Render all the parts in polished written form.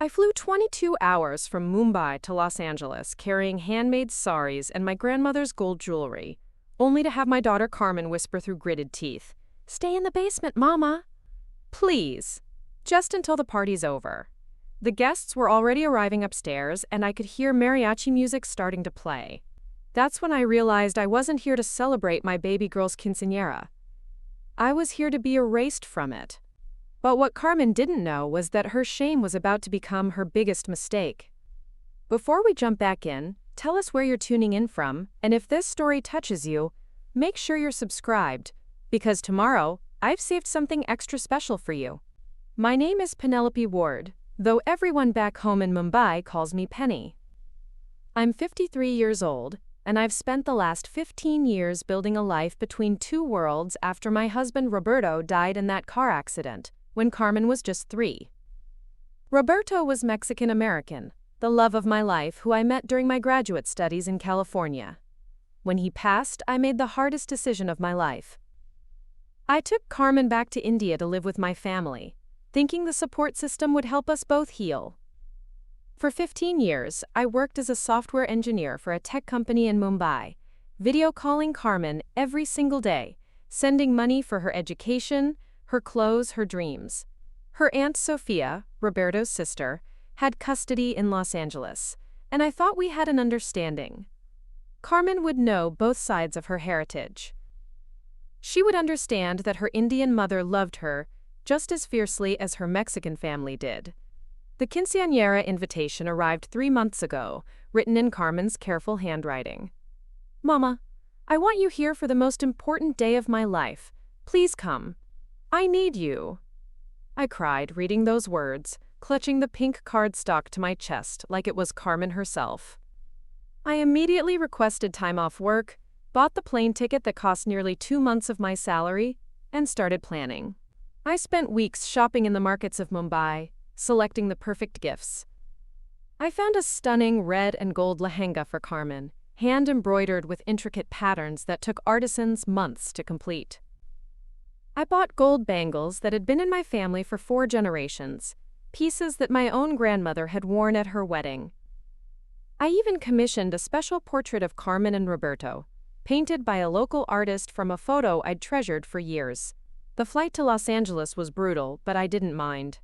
I flew 22 hours from Mumbai to Los Angeles carrying handmade saris and my grandmother's gold jewelry, only to have my daughter Carmen whisper through gritted teeth, "Stay in the basement, Mama." Please. Just until the party's over. The guests were already arriving upstairs and I could hear mariachi music starting to play. That's when I realized I wasn't here to celebrate my baby girl's quinceañera. I was here to be erased from it. But what Carmen didn't know was that her shame was about to become her biggest mistake. Before we jump back in, tell us where you're tuning in from, and if this story touches you, make sure you're subscribed, because tomorrow, I've saved something extra special for you. My name is Penelope Ward, though everyone back home in Mumbai calls me Penny. I'm 53 years old, and I've spent the last 15 years building a life between two worlds after my husband Roberto died in that car accident, when Carmen was just 3. Roberto was Mexican-American, the love of my life who I met during my graduate studies in California. When he passed, I made the hardest decision of my life. I took Carmen back to India to live with my family, thinking the support system would help us both heal. For 15 years, I worked as a software engineer for a tech company in Mumbai, video calling Carmen every single day, sending money for her education, her clothes, her dreams. Her aunt Sofia, Roberto's sister, had custody in Los Angeles, and I thought we had an understanding. Carmen would know both sides of her heritage. She would understand that her Indian mother loved her just as fiercely as her Mexican family did. The Quinceañera invitation arrived 3 months ago, written in Carmen's careful handwriting. "Mama, I want you here for the most important day of my life. Please come. I need you." I cried, reading those words, clutching the pink cardstock to my chest like it was Carmen herself. I immediately requested time off work, bought the plane ticket that cost nearly 2 months of my salary, and started planning. I spent weeks shopping in the markets of Mumbai, selecting the perfect gifts. I found a stunning red and gold lehenga for Carmen, hand-embroidered with intricate patterns that took artisans months to complete. I bought gold bangles that had been in my family for 4 generations, pieces that my own grandmother had worn at her wedding. I even commissioned a special portrait of Carmen and Roberto, painted by a local artist from a photo I'd treasured for years. The flight to Los Angeles was brutal, but I didn't mind.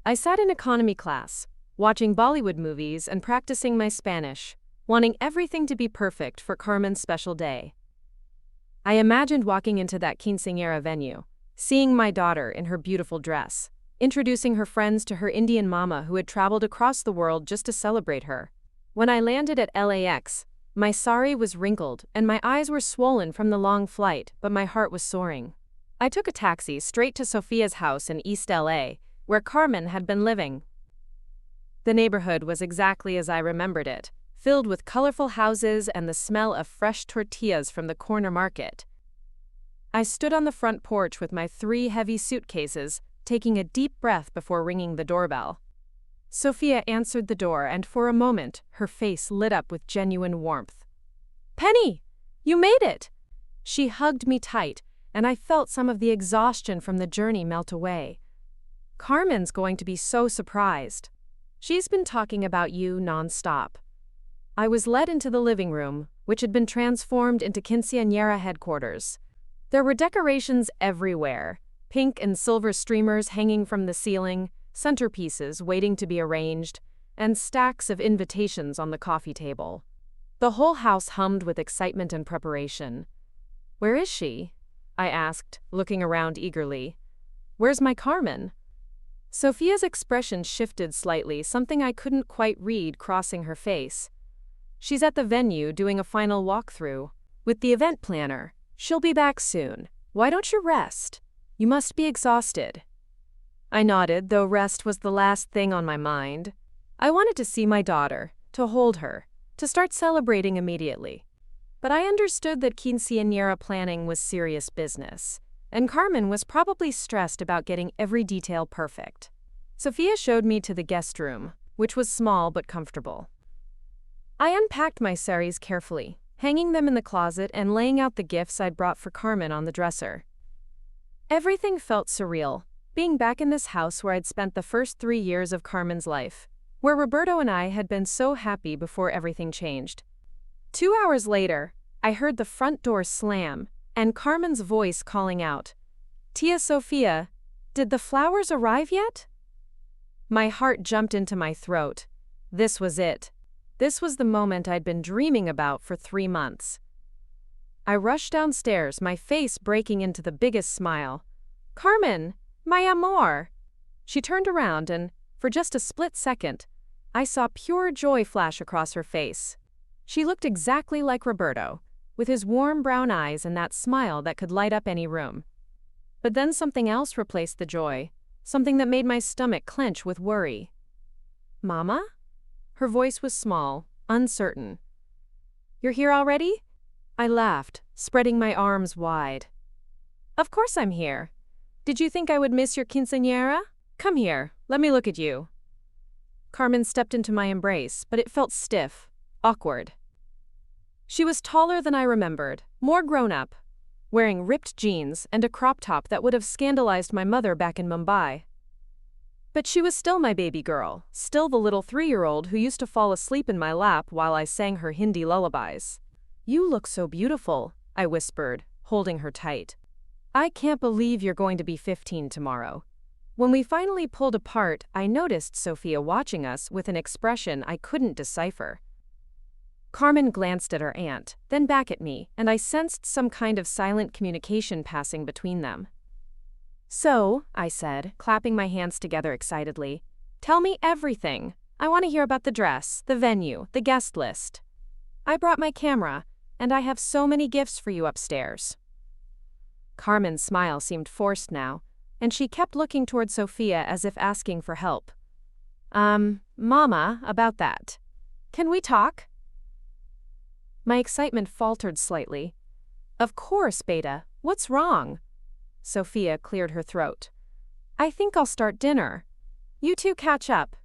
I sat in economy class, watching Bollywood movies and practicing my Spanish, wanting everything to be perfect for Carmen's special day. I imagined walking into that quinceañera venue, seeing my daughter in her beautiful dress, introducing her friends to her Indian mama who had traveled across the world just to celebrate her. When I landed at LAX, my sari was wrinkled and my eyes were swollen from the long flight, but my heart was soaring. I took a taxi straight to Sofia's house in East LA, where Carmen had been living. The neighborhood was exactly as I remembered it, filled with colorful houses and the smell of fresh tortillas from the corner market. I stood on the front porch with my 3 heavy suitcases, taking a deep breath before ringing the doorbell. Sofia answered the door, and for a moment, her face lit up with genuine warmth. "Penny, you made it!" She hugged me tight, and I felt some of the exhaustion from the journey melt away. "Carmen's going to be so surprised. She's been talking about you nonstop." I was led into the living room, which had been transformed into Quinceañera headquarters. There were decorations everywhere, pink and silver streamers hanging from the ceiling, centerpieces waiting to be arranged, and stacks of invitations on the coffee table. The whole house hummed with excitement and preparation. "Where is she?" I asked, looking around eagerly. "Where's my Carmen?" Sofia's expression shifted slightly, something I couldn't quite read crossing her face. "She's at the venue doing a final walkthrough with the event planner. She'll be back soon. Why don't you rest? You must be exhausted." I nodded, though rest was the last thing on my mind. I wanted to see my daughter, to hold her, to start celebrating immediately. But I understood that quinceañera planning was serious business, and Carmen was probably stressed about getting every detail perfect. Sofia showed me to the guest room, which was small but comfortable. I unpacked my saris carefully, hanging them in the closet and laying out the gifts I'd brought for Carmen on the dresser. Everything felt surreal, being back in this house where I'd spent the first 3 years of Carmen's life, where Roberto and I had been so happy before everything changed. 2 hours later, I heard the front door slam, and Carmen's voice calling out, "Tia Sofia, did the flowers arrive yet?" My heart jumped into my throat. This was it. This was the moment I'd been dreaming about for 3 months. I rushed downstairs, my face breaking into the biggest smile. "Carmen, my amor!" She turned around and, for just a split second, I saw pure joy flash across her face. She looked exactly like Roberto, with his warm brown eyes and that smile that could light up any room. But then something else replaced the joy, something that made my stomach clench with worry. "Mama?" Her voice was small, uncertain. "You're here already?" I laughed, spreading my arms wide. "Of course I'm here. Did you think I would miss your quinceañera? Come here, let me look at you." Carmen stepped into my embrace, but it felt stiff, awkward. She was taller than I remembered, more grown up, wearing ripped jeans and a crop top that would have scandalized my mother back in Mumbai. But she was still my baby girl, still the little 3-year-old who used to fall asleep in my lap while I sang her Hindi lullabies. "You look so beautiful," I whispered, holding her tight. "I can't believe you're going to be 15 tomorrow." When we finally pulled apart, I noticed Sofia watching us with an expression I couldn't decipher. Carmen glanced at her aunt, then back at me, and I sensed some kind of silent communication passing between them. "So," I said, clapping my hands together excitedly, "tell me everything. I want to hear about the dress, the venue, the guest list. I brought my camera, and I have so many gifts for you upstairs." Carmen's smile seemed forced now, and she kept looking toward Sofia as if asking for help. Mama, about that. Can we talk?" My excitement faltered slightly. "Of course, Beta. What's wrong?" Sofia cleared her throat. "I think I'll start dinner. You two catch up."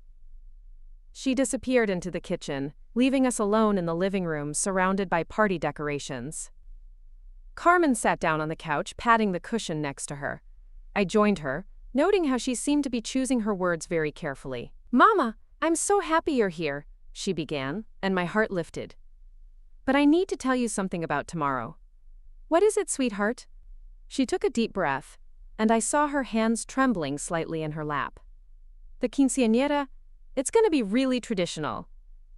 She disappeared into the kitchen, leaving us alone in the living room surrounded by party decorations. Carmen sat down on the couch, patting the cushion next to her. I joined her, noting how she seemed to be choosing her words very carefully. "Mama, I'm so happy you're here," she began, and my heart lifted. "But I need to tell you something about tomorrow." "What is it, sweetheart?" She took a deep breath, and I saw her hands trembling slightly in her lap. "The quinceañera, it's going to be really traditional.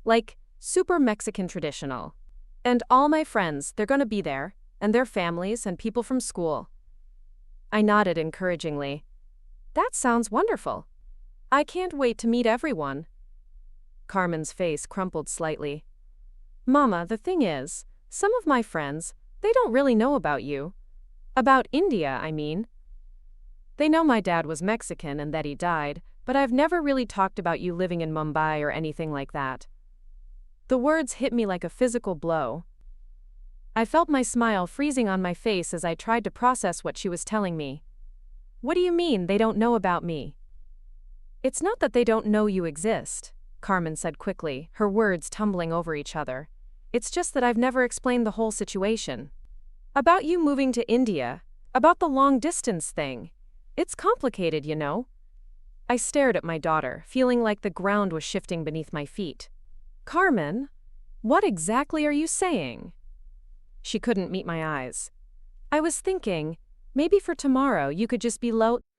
Like, super Mexican traditional. And all my friends, they're going to be there, and their families and people from school." I nodded encouragingly. "That sounds wonderful. I can't wait to meet everyone." Carmen's face crumpled slightly. "Mama, the thing is, some of my friends, they don't really know about you. About India, I mean. They know my dad was Mexican and that he died, but I've never really talked about you living in Mumbai or anything like that." The words hit me like a physical blow. I felt my smile freezing on my face as I tried to process what she was telling me. "What do you mean they don't know about me?" "It's not that they don't know you exist," Carmen said quickly, her words tumbling over each other. "It's just that I've never explained the whole situation. About you moving to India, about the long-distance thing. It's complicated, you know." I stared at my daughter, feeling like the ground was shifting beneath my feet. "Carmen, what exactly are you saying?" She couldn't meet my eyes. "I was thinking, maybe for tomorrow you could just be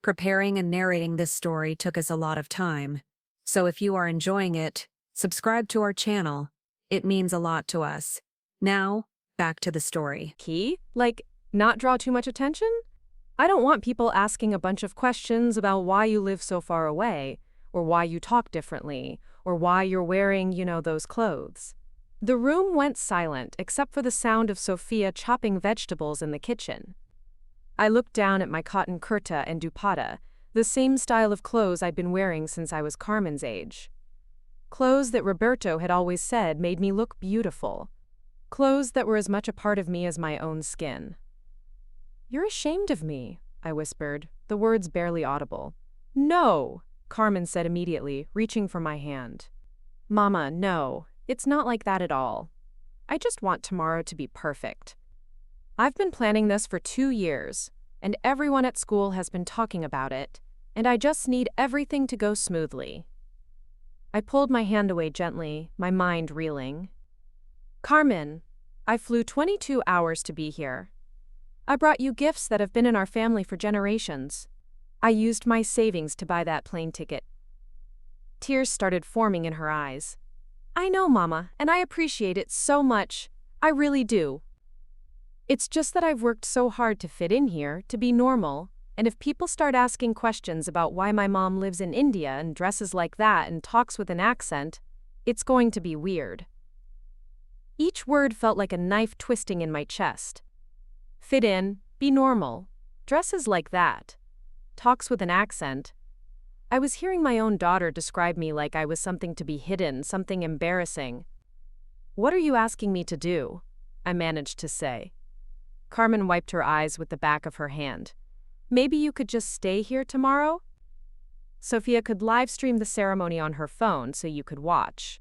Preparing and narrating this story took us a lot of time. So if you are enjoying it, subscribe to our channel. It means a lot to us. Now, back to the story. Key? Like, not draw too much attention? I don't want people asking a bunch of questions about why you live so far away, or why you talk differently, or why you're wearing, those clothes." The room went silent except for the sound of Sofia chopping vegetables in the kitchen. I looked down at my cotton kurta and dupatta, the same style of clothes I'd been wearing since I was Carmen's age. Clothes that Roberto had always said made me look beautiful. Clothes that were as much a part of me as my own skin. "You're ashamed of me," I whispered, the words barely audible. "No," Carmen said immediately, reaching for my hand. "Mama, no. It's not like that at all. I just want tomorrow to be perfect. I've been planning this for 2 years, and everyone at school has been talking about it, and I just need everything to go smoothly. I pulled my hand away gently, my mind reeling. Carmen, I flew 22 hours to be here. I brought you gifts that have been in our family for generations. I used my savings to buy that plane ticket. Tears started forming in her eyes. I know, Mama, and I appreciate it so much. I really do. It's just that I've worked so hard to fit in here, to be normal, and if people start asking questions about why my mom lives in India and dresses like that and talks with an accent, it's going to be weird. Each word felt like a knife twisting in my chest. Fit in, be normal, dresses like that, talks with an accent. I was hearing my own daughter describe me like I was something to be hidden, something embarrassing. What are you asking me to do? I managed to say. Carmen wiped her eyes with the back of her hand. Maybe you could just stay here tomorrow? Sofia could live stream the ceremony on her phone so you could watch.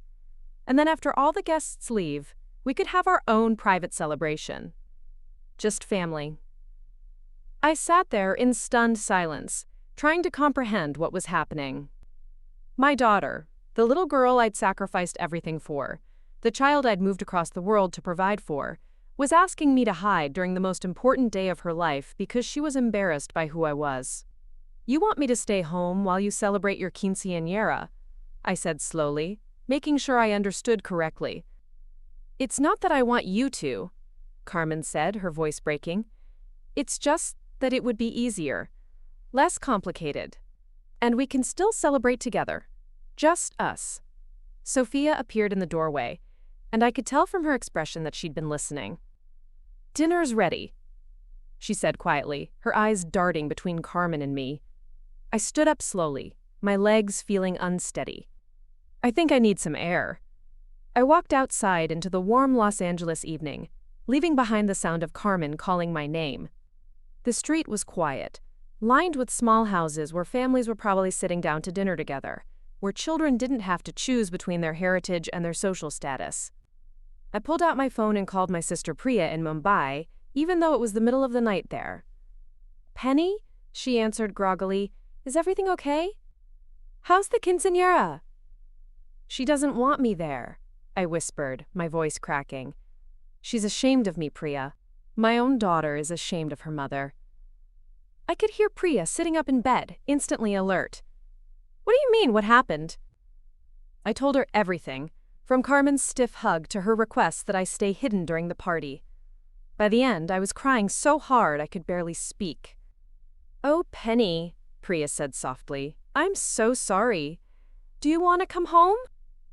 And then after all the guests leave, we could have our own private celebration. Just family. I sat there in stunned silence, trying to comprehend what was happening. My daughter, the little girl I'd sacrificed everything for, the child I'd moved across the world to provide for, was asking me to hide during the most important day of her life because she was embarrassed by who I was. You want me to stay home while you celebrate your quinceañera? I said slowly, making sure I understood correctly. It's not that I want you to, Carmen said, her voice breaking. It's just that it would be easier, less complicated. And we can still celebrate together. Just us. Sofia appeared in the doorway, and I could tell from her expression that she'd been listening. Dinner's ready, she said quietly, her eyes darting between Carmen and me. I stood up slowly, my legs feeling unsteady. I think I need some air. I walked outside into the warm Los Angeles evening, leaving behind the sound of Carmen calling my name. The street was quiet, lined with small houses where families were probably sitting down to dinner together, where children didn't have to choose between their heritage and their social status. I pulled out my phone and called my sister Priya in Mumbai, even though it was the middle of the night there. Penny? She answered groggily. Is everything okay? How's the quinceañera? She doesn't want me there, I whispered, my voice cracking. She's ashamed of me, Priya. My own daughter is ashamed of her mother. I could hear Priya sitting up in bed, instantly alert. What do you mean, what happened? I told her everything, from Carmen's stiff hug to her request that I stay hidden during the party. By the end, I was crying so hard I could barely speak. Oh, Penny, Priya said softly, I'm so sorry. Do you want to come home?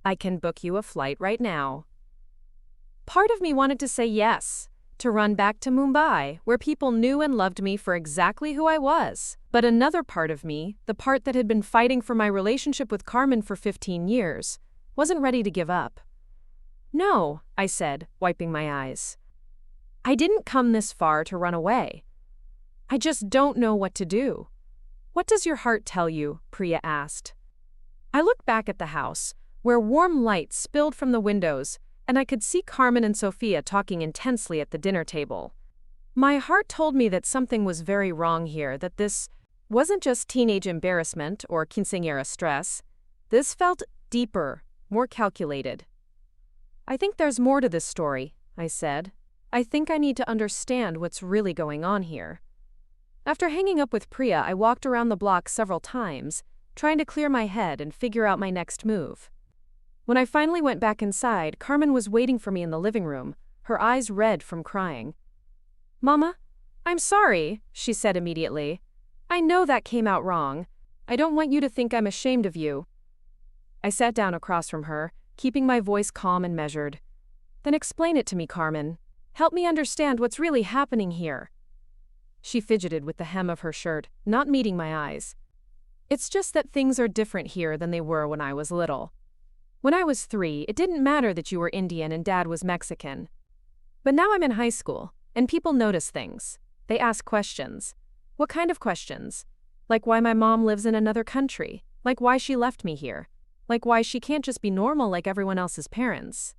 I can book you a flight right now. Part of me wanted to say yes, to run back to Mumbai, where people knew and loved me for exactly who I was. But another part of me, the part that had been fighting for my relationship with Carmen for 15 years, wasn't ready to give up. No, I said, wiping my eyes. I didn't come this far to run away. I just don't know what to do. What does your heart tell you? Priya asked. I looked back at the house, where warm light spilled from the windows, and I could see Carmen and Sofia talking intensely at the dinner table. My heart told me that something was very wrong here, that this wasn't just teenage embarrassment or quinceañera stress. This felt deeper, more calculated. I think there's more to this story, I said. I think I need to understand what's really going on here. After hanging up with Priya, I walked around the block several times, trying to clear my head and figure out my next move. When I finally went back inside, Carmen was waiting for me in the living room, her eyes red from crying. Mama, I'm sorry, she said immediately. I know that came out wrong. I don't want you to think I'm ashamed of you. I sat down across from her, keeping my voice calm and measured. Then explain it to me, Carmen. Help me understand what's really happening here. She fidgeted with the hem of her shirt, not meeting my eyes. It's just that things are different here than they were when I was little. When I was 3, it didn't matter that you were Indian and Dad was Mexican. But now I'm in high school, and people notice things. They ask questions. What kind of questions? Like why my mom lives in another country, like why she left me here, like why she can't just be normal like everyone else's parents.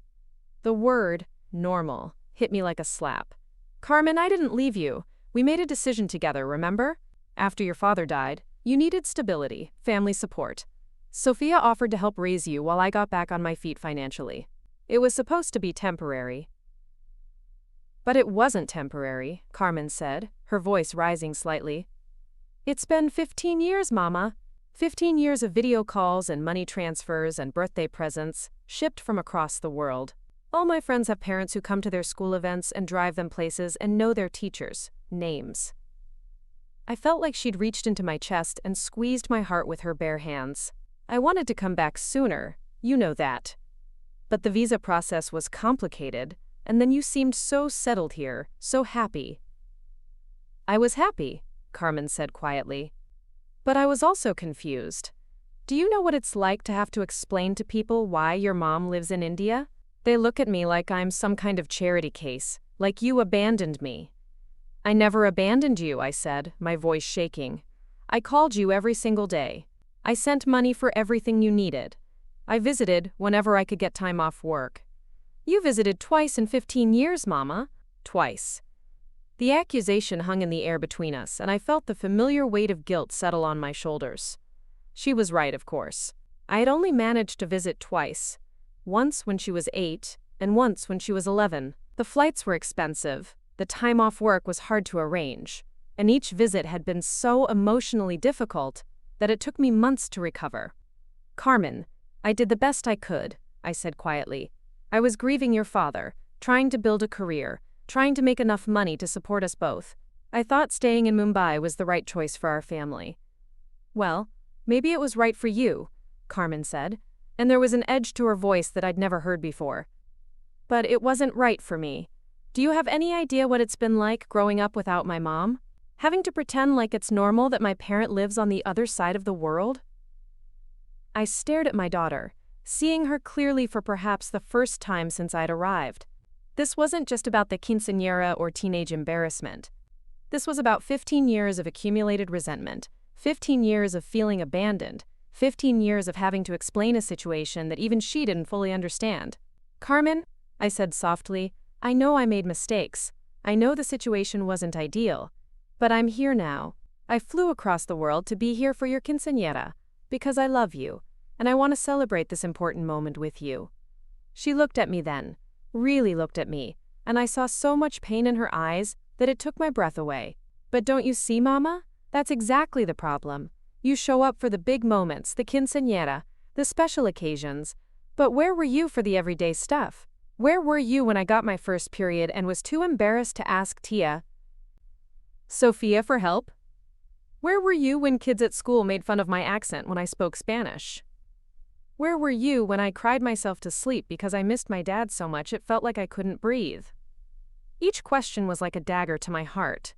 The word, normal, hit me like a slap. Carmen, I didn't leave you. We made a decision together, remember? After your father died. You needed stability, family support. Sofia offered to help raise you while I got back on my feet financially. It was supposed to be temporary. But it wasn't temporary, Carmen said, her voice rising slightly. It's been 15 years, Mama. 15 years of video calls and money transfers and birthday presents, shipped from across the world. All my friends have parents who come to their school events and drive them places and know their teachers' names. I felt like she'd reached into my chest and squeezed my heart with her bare hands. I wanted to come back sooner, you know that. But the visa process was complicated, and then you seemed so settled here, so happy. I was happy, Carmen said quietly. But I was also confused. Do you know what it's like to have to explain to people why your mom lives in India? They look at me like I'm some kind of charity case, like you abandoned me. I never abandoned you, I said, my voice shaking. I called you every single day. I sent money for everything you needed. I visited whenever I could get time off work. You visited twice in 15 years, Mama. Twice. The accusation hung in the air between us, and I felt the familiar weight of guilt settle on my shoulders. She was right, of course. I had only managed to visit twice. Once when she was 8, and once when she was 11. The flights were expensive, the time off work was hard to arrange, and each visit had been so emotionally difficult that it took me months to recover. Carmen, I did the best I could, I said quietly. I was grieving your father, trying to build a career, trying to make enough money to support us both. I thought staying in Mumbai was the right choice for our family. Well, maybe it was right for you, Carmen said, and there was an edge to her voice that I'd never heard before. But it wasn't right for me. Do you have any idea what it's been like growing up without my mom? Having to pretend like it's normal that my parent lives on the other side of the world? I stared at my daughter, seeing her clearly for perhaps the first time since I'd arrived. This wasn't just about the quinceañera or teenage embarrassment. This was about 15 years of accumulated resentment, 15 years of feeling abandoned, 15 years of having to explain a situation that even she didn't fully understand. Carmen, I said softly, I know I made mistakes. I know the situation wasn't ideal. But I'm here now. I flew across the world to be here for your quinceañera, because I love you, and I want to celebrate this important moment with you. She looked at me then, really looked at me, and I saw so much pain in her eyes that it took my breath away. But don't you see, Mama? That's exactly the problem. You show up for the big moments, the quinceañera, the special occasions. But where were you for the everyday stuff? Where were you when I got my first period and was too embarrassed to ask Sofia for help? Where were you when kids at school made fun of my accent when I spoke Spanish? Where were you when I cried myself to sleep because I missed my dad so much it felt like I couldn't breathe? Each question was like a dagger to my heart.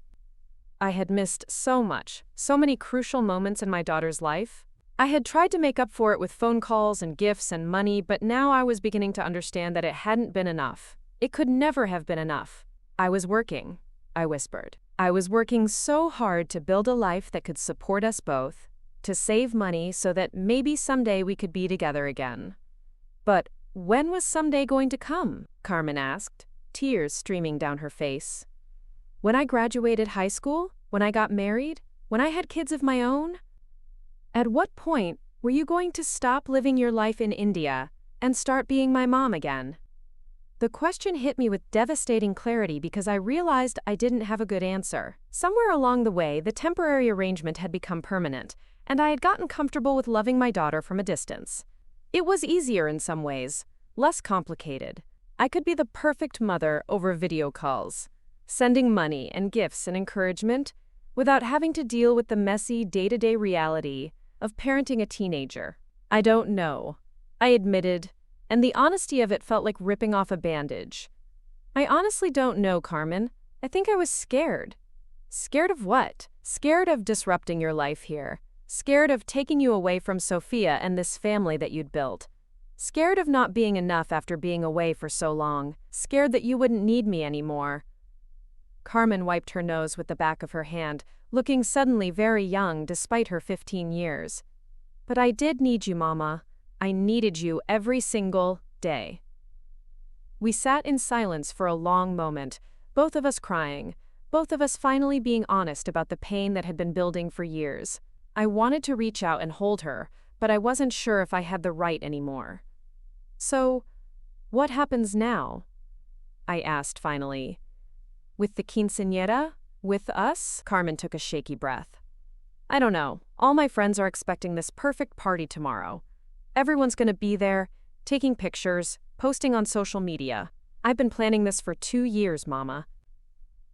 I had missed so much, so many crucial moments in my daughter's life. I had tried to make up for it with phone calls and gifts and money, but now I was beginning to understand that it hadn't been enough. It could never have been enough. I was working, I whispered. I was working so hard to build a life that could support us both, to save money so that maybe someday we could be together again. But when was someday going to come? Carmen asked, tears streaming down her face. When I graduated high school? When I got married? When I had kids of my own? At what point were you going to stop living your life in India and start being my mom again? The question hit me with devastating clarity because I realized I didn't have a good answer. Somewhere along the way, the temporary arrangement had become permanent, and I had gotten comfortable with loving my daughter from a distance. It was easier in some ways, less complicated. I could be the perfect mother over video calls, sending money and gifts and encouragement without having to deal with the messy day-to-day reality of parenting a teenager. I don't know, I admitted, and the honesty of it felt like ripping off a bandage. I honestly don't know, Carmen. I think I was scared. Scared of what? Scared of disrupting your life here. Scared of taking you away from Sofia and this family that you'd built. Scared of not being enough after being away for so long. Scared that you wouldn't need me anymore. Carmen wiped her nose with the back of her hand, looking suddenly very young despite her 15 years. But I did need you, Mama. I needed you every single day. We sat in silence for a long moment, both of us crying, both of us finally being honest about the pain that had been building for years. I wanted to reach out and hold her, but I wasn't sure if I had the right anymore. So, what happens now? I asked finally. With the quinceañera? With us? Carmen took a shaky breath. I don't know. All my friends are expecting this perfect party tomorrow. Everyone's gonna be there, taking pictures, posting on social media. I've been planning this for 2 years, Mama.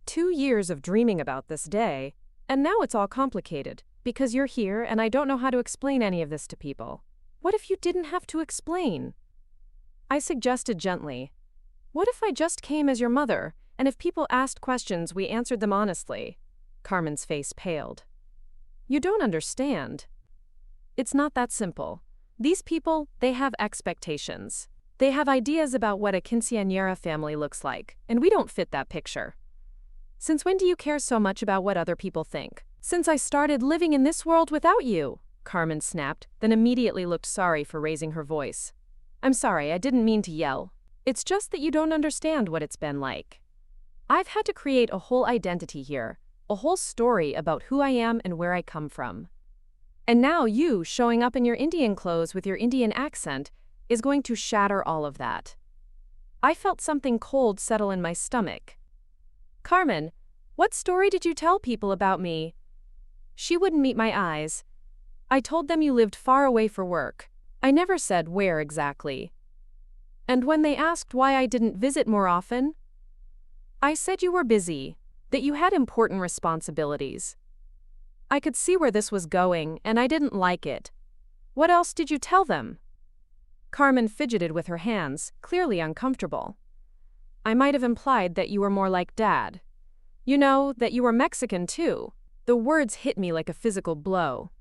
2 years of dreaming about this day, and now it's all complicated, because you're here and I don't know how to explain any of this to people. What if you didn't have to explain? I suggested gently. What if I just came as your mother, and if people asked questions, we answered them honestly? Carmen's face paled. You don't understand. It's not that simple. These people, they have expectations. They have ideas about what a quinceañera family looks like, and we don't fit that picture. Since when do you care so much about what other people think? Since I started living in this world without you, Carmen snapped, then immediately looked sorry for raising her voice. I'm sorry, I didn't mean to yell. It's just that you don't understand what it's been like. I've had to create a whole identity here, a whole story about who I am and where I come from. And now you, showing up in your Indian clothes with your Indian accent, is going to shatter all of that. I felt something cold settle in my stomach. Carmen, what story did you tell people about me? She wouldn't meet my eyes. I told them you lived far away for work. I never said where exactly. And when they asked why I didn't visit more often, I said you were busy, that you had important responsibilities. I could see where this was going, and I didn't like it. What else did you tell them? Carmen fidgeted with her hands, clearly uncomfortable. I might have implied that you were more like Dad. You know, that you were Mexican too. The words hit me like a physical blow.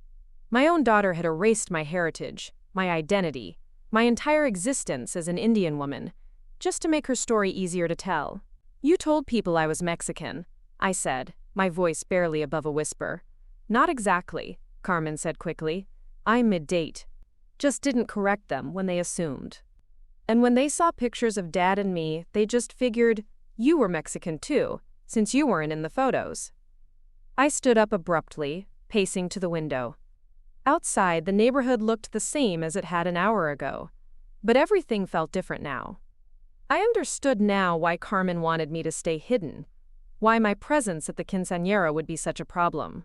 My own daughter had erased my heritage, my identity, my entire existence as an Indian woman, just to make her story easier to tell. You told people I was Mexican, I said, my voice barely above a whisper. Not exactly, Carmen said quickly. I'm mid-date. Just didn't correct them when they assumed. And when they saw pictures of Dad and me, they just figured you were Mexican too, since you weren't in the photos. I stood up abruptly, pacing to the window. Outside, the neighborhood looked the same as it had an hour ago, but everything felt different now. I understood now why Carmen wanted me to stay hidden, why my presence at the quinceañera would be such a problem.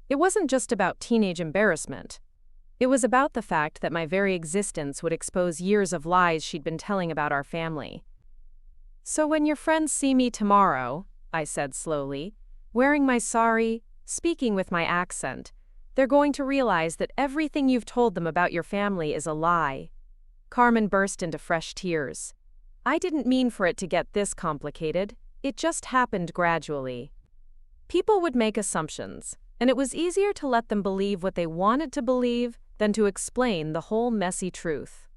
It wasn't just about teenage embarrassment. It was about the fact that my very existence would expose years of lies she'd been telling about our family. So when your friends see me tomorrow, I said slowly, wearing my sari, speaking with my accent, they're going to realize that everything you've told them about your family is a lie. Carmen burst into fresh tears. I didn't mean for it to get this complicated. It just happened gradually. People would make assumptions, and it was easier to let them believe what they wanted to believe than to explain the whole messy truth.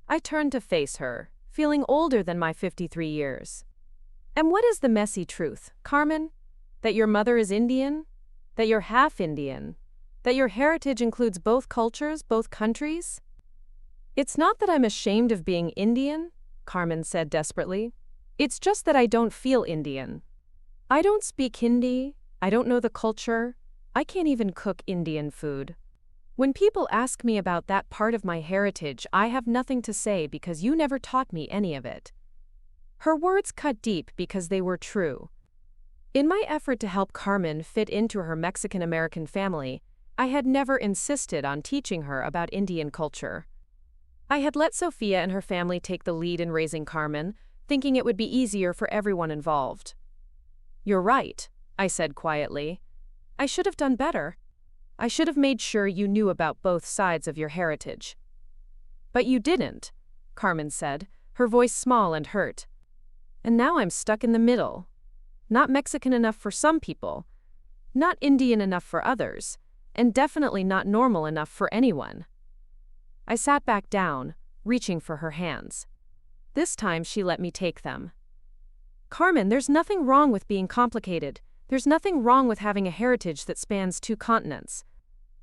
I turned to face her, feeling older than my 53 years. And what is the messy truth, Carmen? That your mother is Indian? That you're half Indian? That your heritage includes both cultures, both countries? It's not that I'm ashamed of being Indian, Carmen said desperately. It's just that I don't feel Indian. I don't speak Hindi, I don't know the culture, I can't even cook Indian food. When people ask me about that part of my heritage, I have nothing to say because you never taught me any of it. Her words cut deep because they were true. In my effort to help Carmen fit into her Mexican-American family, I had never insisted on teaching her about Indian culture. I had let Sofia and her family take the lead in raising Carmen, thinking it would be easier for everyone involved. You're right, I said quietly. I should have done better. I should have made sure you knew about both sides of your heritage. But you didn't, Carmen said, her voice small and hurt. And now I'm stuck in the middle. Not Mexican enough for some people, not Indian enough for others, and definitely not normal enough for anyone. I sat back down, reaching for her hands. This time she let me take them. Carmen, there's nothing wrong with being complicated. There's nothing wrong with having a heritage that spans 2 continents.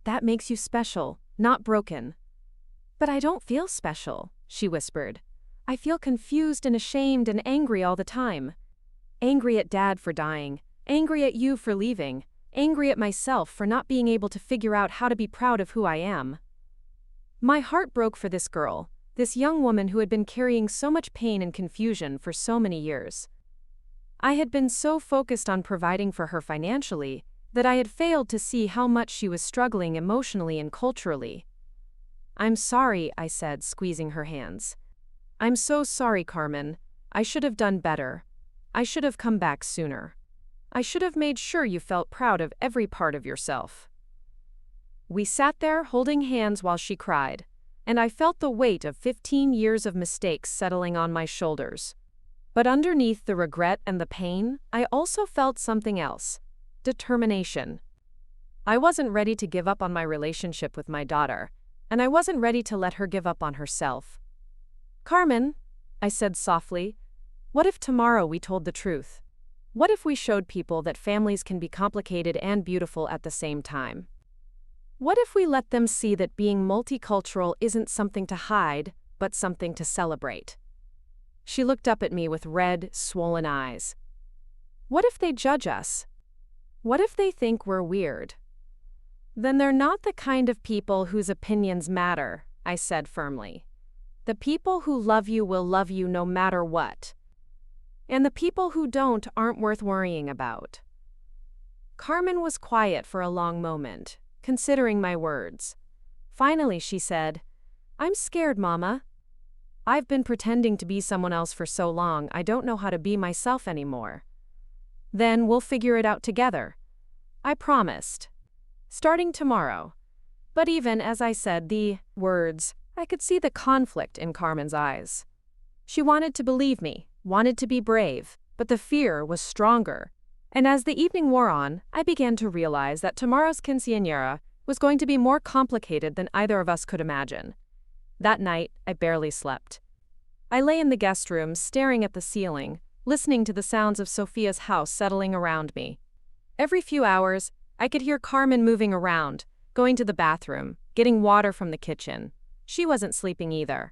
That makes you special, not broken. But I don't feel special, she whispered. I feel confused and ashamed and angry all the time. Angry at Dad for dying, angry at you for leaving, angry at myself for not being able to figure out how to be proud of who I am. My heart broke for this girl, this young woman who had been carrying so much pain and confusion for so many years. I had been so focused on providing for her financially that I had failed to see how much she was struggling emotionally and culturally. "I'm sorry," I said, squeezing her hands. "I'm so sorry, Carmen. I should have done better. I should have come back sooner. I should have made sure you felt proud of every part of yourself." We sat there holding hands while she cried, and I felt the weight of 15 years of mistakes settling on my shoulders. But underneath the regret and the pain, I also felt something else: determination. I wasn't ready to give up on my relationship with my daughter, and I wasn't ready to let her give up on herself. "Carmen," I said softly, "what if tomorrow we told the truth? What if we showed people that families can be complicated and beautiful at the same time? What if we let them see that being multicultural isn't something to hide, but something to celebrate?" She looked up at me with red, swollen eyes. "What if they judge us? What if they think we're weird?" "Then they're not the kind of people whose opinions matter," I said firmly. "The people who love you will love you no matter what. And the people who don't aren't worth worrying about." Carmen was quiet for a long moment, considering my words. Finally, she said, "I'm scared, Mama. I've been pretending to be someone else for so long, I don't know how to be myself anymore." "Then we'll figure it out together," I promised. "Starting tomorrow." But even as I said the words, I could see the conflict in Carmen's eyes. She wanted to believe me, wanted to be brave, but the fear was stronger. And as the evening wore on, I began to realize that tomorrow's quinceañera was going to be more complicated than either of us could imagine. That night, I barely slept. I lay in the guest room, staring at the ceiling, listening to the sounds of Sofia's house settling around me. Every few hours, I could hear Carmen moving around, going to the bathroom, getting water from the kitchen. She wasn't sleeping either.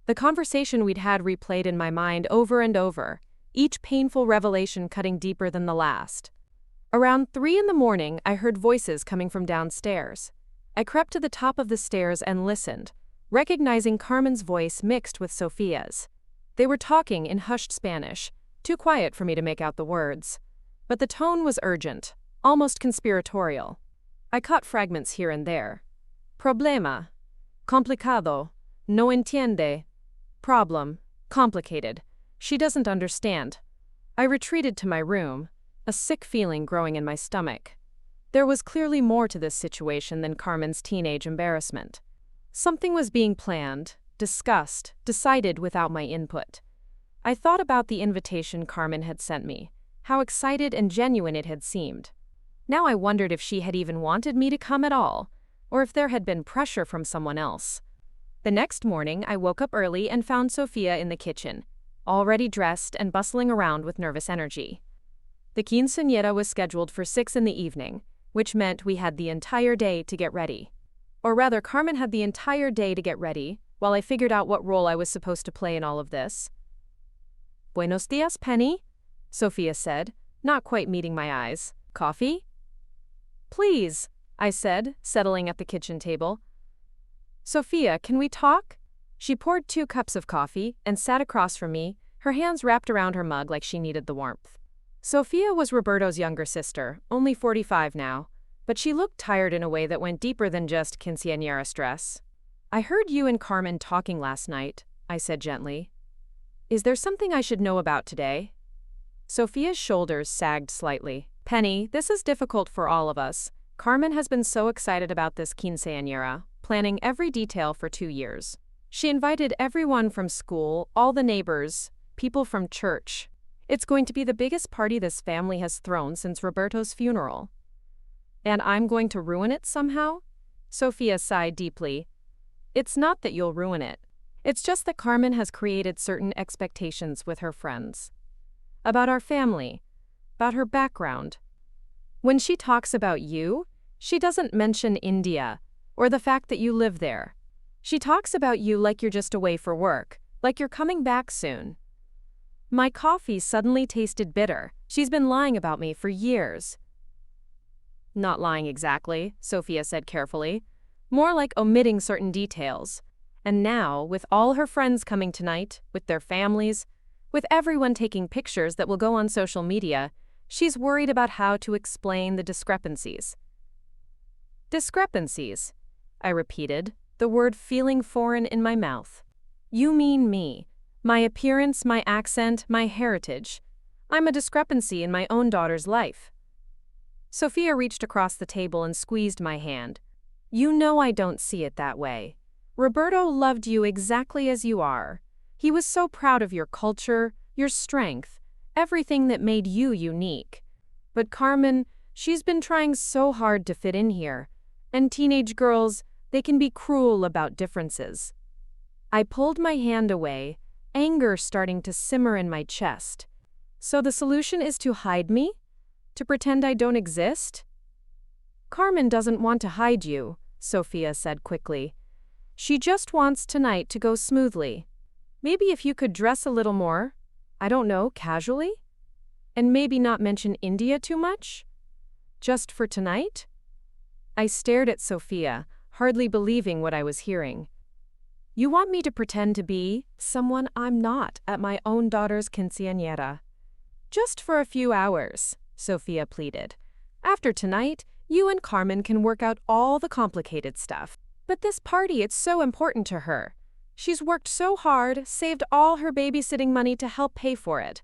The conversation we'd had replayed in my mind over and over, each painful revelation cutting deeper than the last. Around 3 in the morning, I heard voices coming from downstairs. I crept to the top of the stairs and listened, recognizing Carmen's voice mixed with Sofia's. They were talking in hushed Spanish, too quiet for me to make out the words. But the tone was urgent, almost conspiratorial. I caught fragments here and there. "Problema. Complicado. No entiende. Problem. Complicated. She doesn't understand." I retreated to my room, a sick feeling growing in my stomach. There was clearly more to this situation than Carmen's teenage embarrassment. Something was being planned, discussed, decided without my input. I thought about the invitation Carmen had sent me, how excited and genuine it had seemed. Now I wondered if she had even wanted me to come at all, or if there had been pressure from someone else. The next morning, I woke up early and found Sofia in the kitchen, already dressed and bustling around with nervous energy. The quinceañera was scheduled for 6 in the evening, which meant we had the entire day to get ready. Or rather, Carmen had the entire day to get ready, while I figured out what role I was supposed to play in all of this. "Buenos dias, Penny," Sofia said, not quite meeting my eyes. "Coffee?" "Please," I said, settling at the kitchen table. "Sofia, can we talk?" She poured 2 cups of coffee and sat across from me, her hands wrapped around her mug like she needed the warmth. Sofia was Roberto's younger sister, only 45 now, but she looked tired in a way that went deeper than just quinceañera stress. "I heard you and Carmen talking last night," I said gently. "Is there something I should know about today?" Sofia's shoulders sagged slightly. "Penny, this is difficult for all of us. Carmen has been so excited about this quinceañera, planning every detail for 2 years. She invited everyone from school, all the neighbors, people from church. It's going to be the biggest party this family has thrown since Roberto's funeral. And I'm going to ruin it somehow?" Sofia sighed deeply. "It's not that you'll ruin it. It's just that Carmen has created certain expectations with her friends. About our family, about her background. When she talks about you, she doesn't mention India, or the fact that you live there. She talks about you like you're just away for work, like you're coming back soon." My coffee suddenly tasted bitter. She's been lying about me for years. Not lying exactly, Sofia said carefully. More like omitting certain details. And now, with all her friends coming tonight, with their families, with everyone taking pictures that will go on social media, she's worried about how to explain the discrepancies. Discrepancies, I repeated, the word feeling foreign in my mouth. You mean me. My appearance, my accent, my heritage. I'm a discrepancy in my own daughter's life. Sofia reached across the table and squeezed my hand. You know I don't see it that way. Roberto loved you exactly as you are. He was so proud of your culture, your strength, everything that made you unique. But Carmen, she's been trying so hard to fit in here. And teenage girls, they can be cruel about differences. I pulled my hand away, anger starting to simmer in my chest. So the solution is to hide me? To pretend I don't exist? Carmen doesn't want to hide you, Sofia said quickly. She just wants tonight to go smoothly. Maybe if you could dress a little more, I don't know, casually? And maybe not mention India too much? Just for tonight? I stared at Sofia, hardly believing what I was hearing. You want me to pretend to be someone I'm not at my own daughter's quinceañera? Just for a few hours, Sofia pleaded. After tonight, you and Carmen can work out all the complicated stuff. But this party, it's so important to her. She's worked so hard, saved all her babysitting money to help pay for it.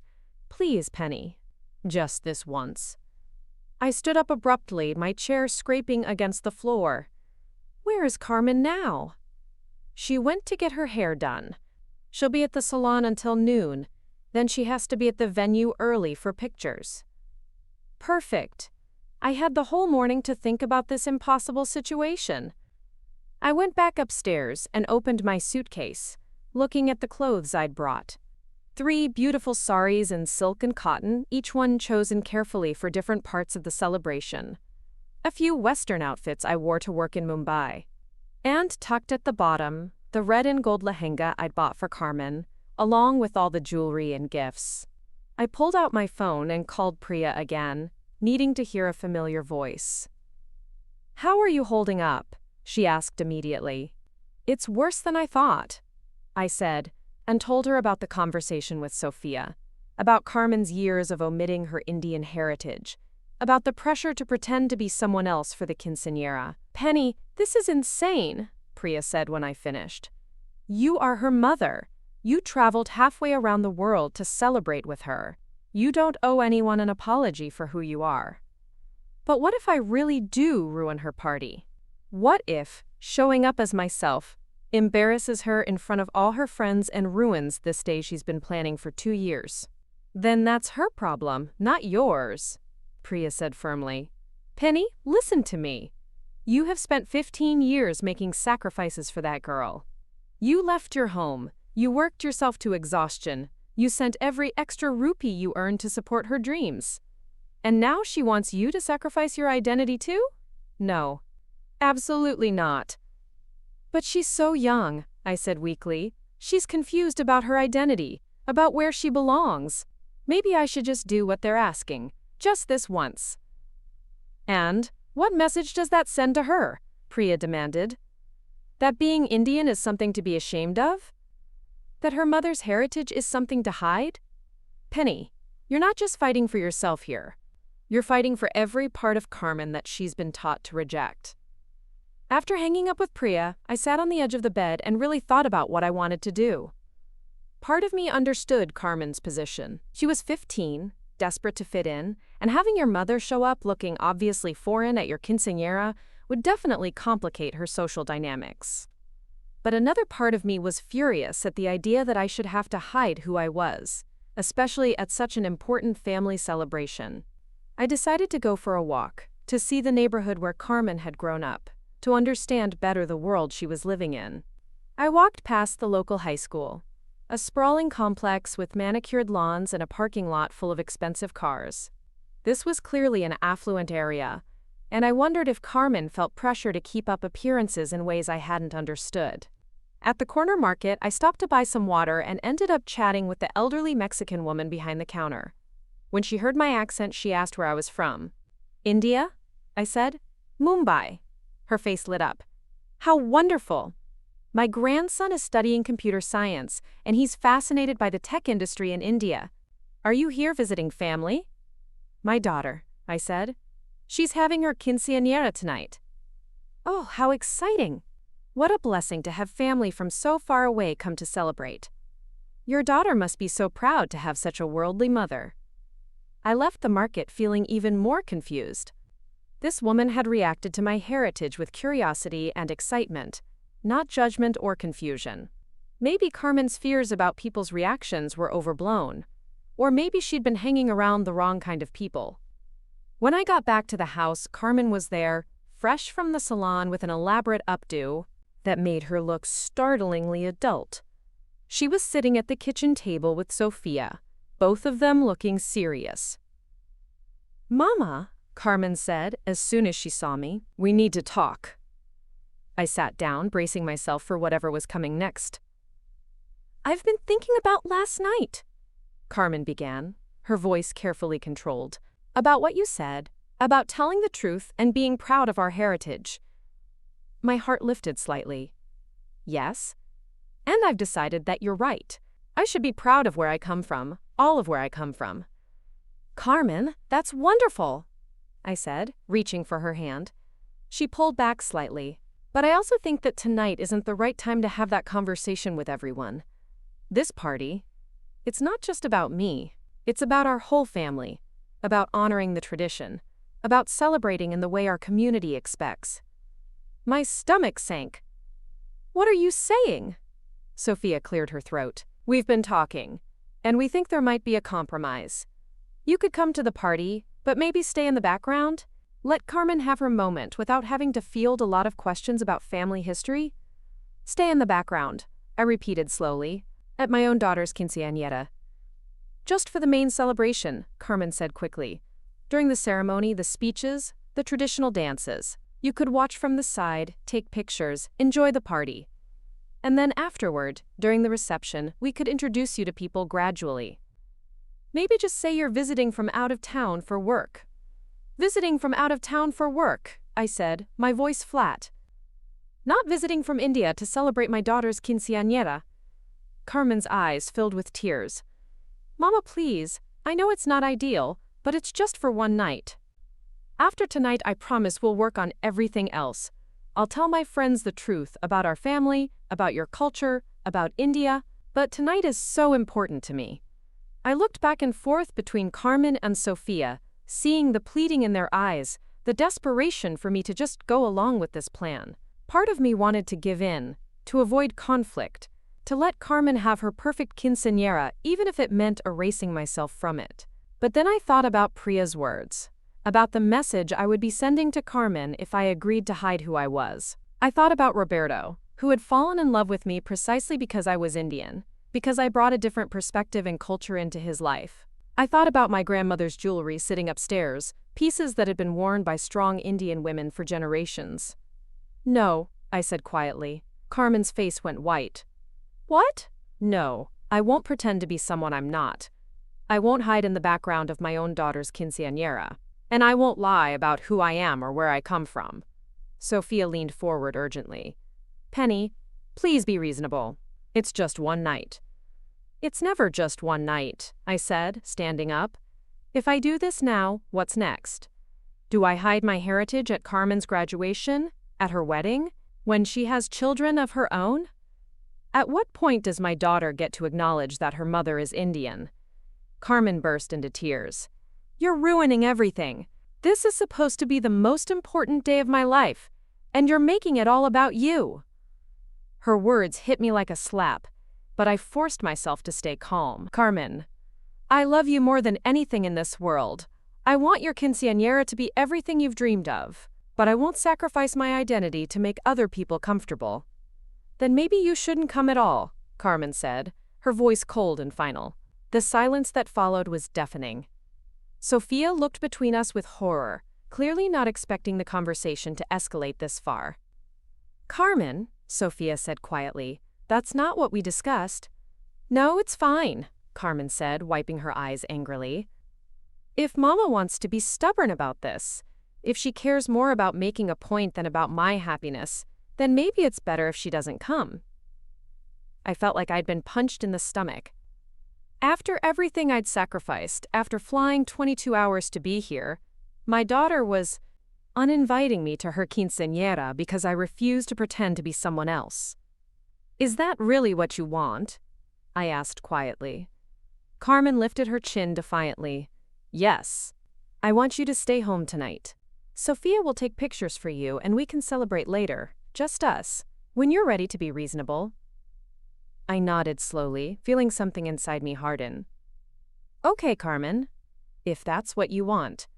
Please, Penny. Just this once. I stood up abruptly, my chair scraping against the floor. Where is Carmen now? She went to get her hair done. She'll be at the salon until noon. Then she has to be at the venue early for pictures. Perfect. I had the whole morning to think about this impossible situation. I went back upstairs and opened my suitcase, looking at the clothes I'd brought. 3 beautiful saris in silk and cotton, each one chosen carefully for different parts of the celebration. A few Western outfits I wore to work in Mumbai. And tucked at the bottom, the red and gold lehenga I'd bought for Carmen, along with all the jewelry and gifts. I pulled out my phone and called Priya again, needing to hear a familiar voice. How are you holding up? She asked immediately. It's worse than I thought, I said, and told her about the conversation with Sofia, about Carmen's years of omitting her Indian heritage, about the pressure to pretend to be someone else for the quinceañera. Penny, this is insane, Priya said when I finished. You are her mother. You traveled halfway around the world to celebrate with her. You don't owe anyone an apology for who you are. But what if I really do ruin her party? What if, showing up as myself, embarrasses her in front of all her friends and ruins this day she's been planning for 2 years? Then that's her problem, not yours, Priya said firmly. Penny, listen to me. You have spent 15 years making sacrifices for that girl. You left your home. You worked yourself to exhaustion. You sent every extra rupee you earned to support her dreams. And now she wants you to sacrifice your identity too? No. Absolutely not. But she's so young, I said weakly. She's confused about her identity, about where she belongs. Maybe I should just do what they're asking, just this once. And what message does that send to her? Priya demanded. That being Indian is something to be ashamed of? That her mother's heritage is something to hide? Penny, you're not just fighting for yourself here. You're fighting for every part of Carmen that she's been taught to reject. After hanging up with Priya, I sat on the edge of the bed and really thought about what I wanted to do. Part of me understood Carmen's position. She was 15, desperate to fit in, and having your mother show up looking obviously foreign at your quinceañera would definitely complicate her social dynamics. But another part of me was furious at the idea that I should have to hide who I was, especially at such an important family celebration. I decided to go for a walk, to see the neighborhood where Carmen had grown up, to understand better the world she was living in. I walked past the local high school, a sprawling complex with manicured lawns and a parking lot full of expensive cars. This was clearly an affluent area, and I wondered if Carmen felt pressure to keep up appearances in ways I hadn't understood. At the corner market, I stopped to buy some water and ended up chatting with the elderly Mexican woman behind the counter. When she heard my accent, she asked where I was from. India? I said. Mumbai. Her face lit up. How wonderful! My grandson is studying computer science, and he's fascinated by the tech industry in India. Are you here visiting family? My daughter, I said. She's having her quinceañera tonight. Oh, how exciting! What a blessing to have family from so far away come to celebrate. Your daughter must be so proud to have such a worldly mother. I left the market feeling even more confused. This woman had reacted to my heritage with curiosity and excitement, not judgment or confusion. Maybe Carmen's fears about people's reactions were overblown, or maybe she'd been hanging around the wrong kind of people. When I got back to the house, Carmen was there, fresh from the salon with an elaborate updo that made her look startlingly adult. She was sitting at the kitchen table with Sofia, both of them looking serious. Mama, Carmen said as soon as she saw me, we need to talk. I sat down, bracing myself for whatever was coming next. I've been thinking about last night, Carmen began, her voice carefully controlled, about what you said, about telling the truth and being proud of our heritage. My heart lifted slightly. Yes, and I've decided that you're right. I should be proud of where I come from, all of where I come from. Carmen, that's wonderful, I said, reaching for her hand. She pulled back slightly. But I also think that tonight isn't the right time to have that conversation with everyone. This party, it's not just about me. It's about our whole family, about honoring the tradition, about celebrating in the way our community expects. My stomach sank. What are you saying? Sofia cleared her throat. We've been talking, and we think there might be a compromise. You could come to the party, but maybe stay in the background? Let Carmen have her moment without having to field a lot of questions about family history? Stay in the background, I repeated slowly, at my own daughter's quinceañera. Just for the main celebration, Carmen said quickly. During the ceremony, the speeches, the traditional dances. You could watch from the side, take pictures, enjoy the party. And then afterward, during the reception, we could introduce you to people gradually. Maybe just say you're visiting from out of town for work. Visiting from out of town for work, I said, my voice flat. Not visiting from India to celebrate my daughter's quinceañera. Carmen's eyes filled with tears. Mama, please, I know it's not ideal, but it's just for one night. After tonight, I promise we'll work on everything else. I'll tell my friends the truth about our family, about your culture, about India, but tonight is so important to me. I looked back and forth between Carmen and Sofia, seeing the pleading in their eyes, the desperation for me to just go along with this plan. Part of me wanted to give in, to avoid conflict, to let Carmen have her perfect quinceañera even if it meant erasing myself from it. But then I thought about Priya's words, about the message I would be sending to Carmen if I agreed to hide who I was. I thought about Roberto, who had fallen in love with me precisely because I was Indian, because I brought a different perspective and culture into his life. I thought about my grandmother's jewelry sitting upstairs, pieces that had been worn by strong Indian women for generations. No, I said quietly. Carmen's face went white. What? No, I won't pretend to be someone I'm not. I won't hide in the background of my own daughter's quinceañera. And I won't lie about who I am or where I come from. Sofia leaned forward urgently. Penny, please be reasonable. It's just one night. It's never just one night, I said, standing up. If I do this now, what's next? Do I hide my heritage at Carmen's graduation? At her wedding? When she has children of her own? At what point does my daughter get to acknowledge that her mother is Indian? Carmen burst into tears. You're ruining everything. This is supposed to be the most important day of my life, and you're making it all about you. Her words hit me like a slap, but I forced myself to stay calm. Carmen, I love you more than anything in this world. I want your quinceañera to be everything you've dreamed of, but I won't sacrifice my identity to make other people comfortable. Then maybe you shouldn't come at all, Carmen said, her voice cold and final. The silence that followed was deafening. Sofia looked between us with horror, clearly not expecting the conversation to escalate this far. Carmen, Sofia said quietly, that's not what we discussed. No, it's fine, Carmen said, wiping her eyes angrily. If Mama wants to be stubborn about this, If she cares more about making a point than about my happiness, then maybe it's better if she doesn't come. I felt like I'd been punched in the stomach. After everything I'd sacrificed, after flying 22 hours to be here, my daughter was uninviting me to her quinceañera because I refused to pretend to be someone else. "Is that really what you want?" I asked quietly. Carmen lifted her chin defiantly. "Yes. I want you to stay home tonight. Sofia will take pictures for you and we can celebrate later, just us, when you're ready to be reasonable." I nodded slowly, feeling something inside me harden. "Okay, Carmen. If that's what you want."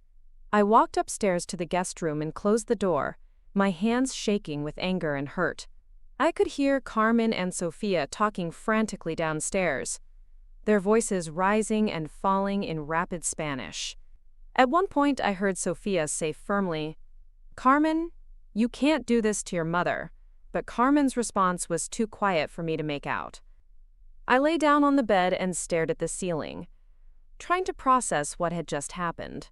I walked upstairs to the guest room and closed the door, my hands shaking with anger and hurt. I could hear Carmen and Sofia talking frantically downstairs, their voices rising and falling in rapid Spanish. At one point I heard Sofia say firmly, "Carmen, you can't do this to your mother," but Carmen's response was too quiet for me to make out. I lay down on the bed and stared at the ceiling, trying to process what had just happened.